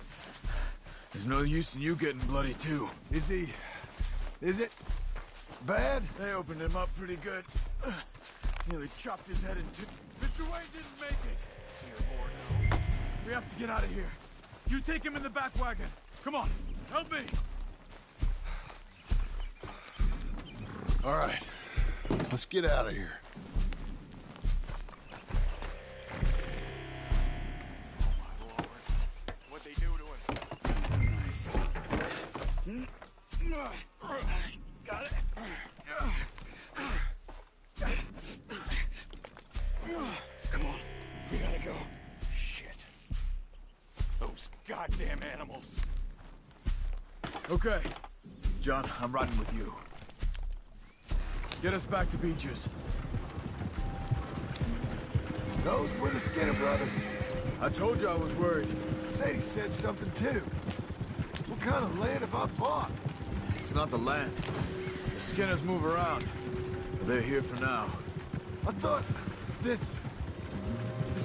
There's no use in you getting bloody, too. Is it bad? They opened him up pretty good. Nearly chopped his head in two. Mr. Wayne didn't make it. Here, more now. We have to get out of here. You take him in the back wagon. Come on, help me. All right, let's get out of here. What'd they do to him? Got it. Come on, we gotta go. Shit. Those goddamn animals. Okay. John, I'm riding with you. Get us back to Beaches. Those were the Skinner brothers. I told you I was worried. Sadie said something too. What kind of land have I bought? It's not the land. The Skinners move around. But they're here for now. I thought this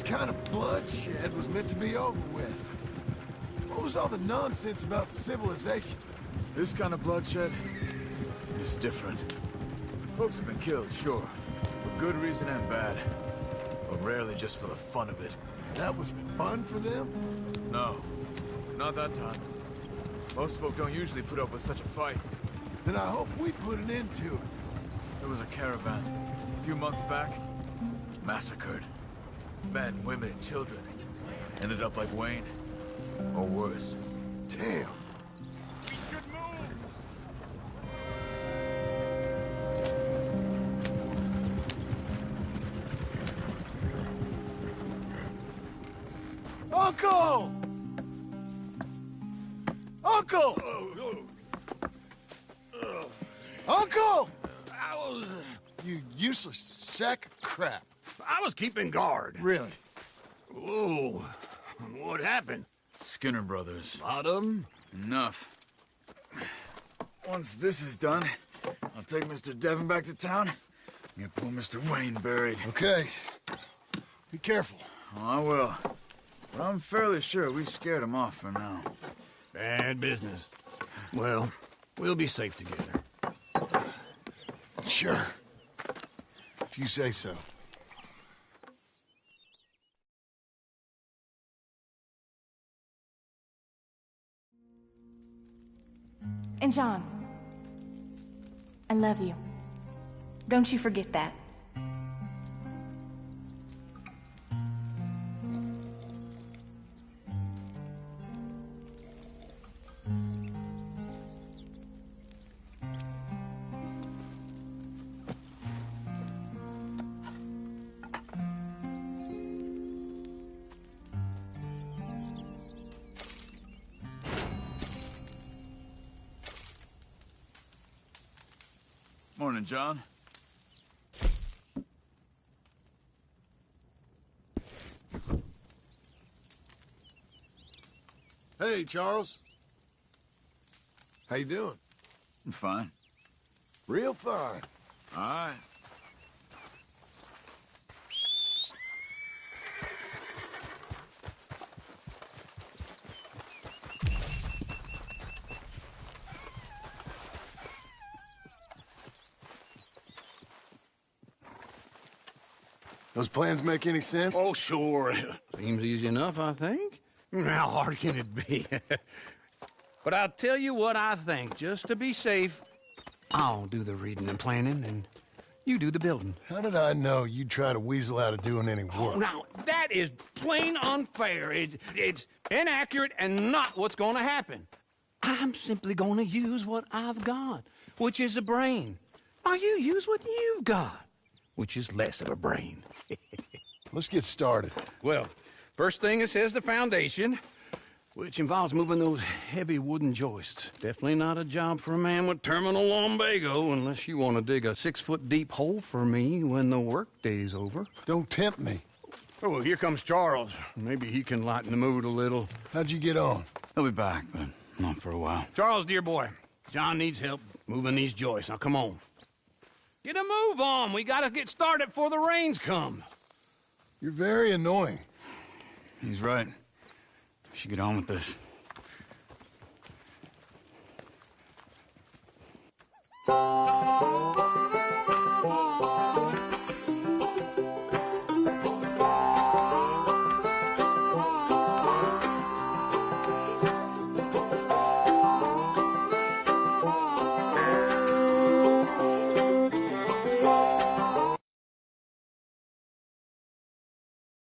kind of bloodshed was meant to be over with. What was all the nonsense about civilization? This kind of bloodshed is different. Folks have been killed, sure. For good reason and bad. But rarely just for the fun of it. That was fun for them? No. Not that time. Most folk don't usually put up with such a fight. Then I hope we put an end to it. There was a caravan. A few months back. Massacred. Men, women, children. Ended up like Wayne. Or worse. Damn. We should move! Uncle! Uncle! Uncle! You useless sack of crap. I was keeping guard. Really? Whoa. What happened? Skinner brothers. Lot of them? Enough. Once this is done, I'll take Mr. Devon back to town and get poor Mr. Wayne buried. Okay. Be careful. Oh, I will. But I'm fairly sure we scared him off for now. Bad business. Well, we'll be safe together. Sure. If you say so. And John, I love you. Don't you forget that. Morning, John. Hey, Charles. How you doing? I'm fine. Real fine. All right. Those plans make any sense? Oh, sure. Seems easy enough, I think. How hard can it be? But I'll tell you what I think, just to be safe. I'll do the reading and planning, and you do the building. How did I know you'd try to weasel out of doing any Oh, work? now, that is plain unfair. It's inaccurate and not what's going to happen. I'm simply going to use what I've got, which is a brain. While you use what you've got, which is less of a brain. Let's get started. Well, first thing it says the foundation, which involves moving those heavy wooden joists. Definitely not a job for a man with terminal lumbago unless you want to dig a 6-foot deep hole for me when the workday's over. Don't tempt me. Oh, well, here comes Charles. Maybe he can lighten the mood a little. How'd you get on? He'll be back, but not for a while. Charles, dear boy, John needs help moving these joists. Now, come on. Get a move on. We gotta get started before the rains come. You're very annoying. He's right. We should get on with this.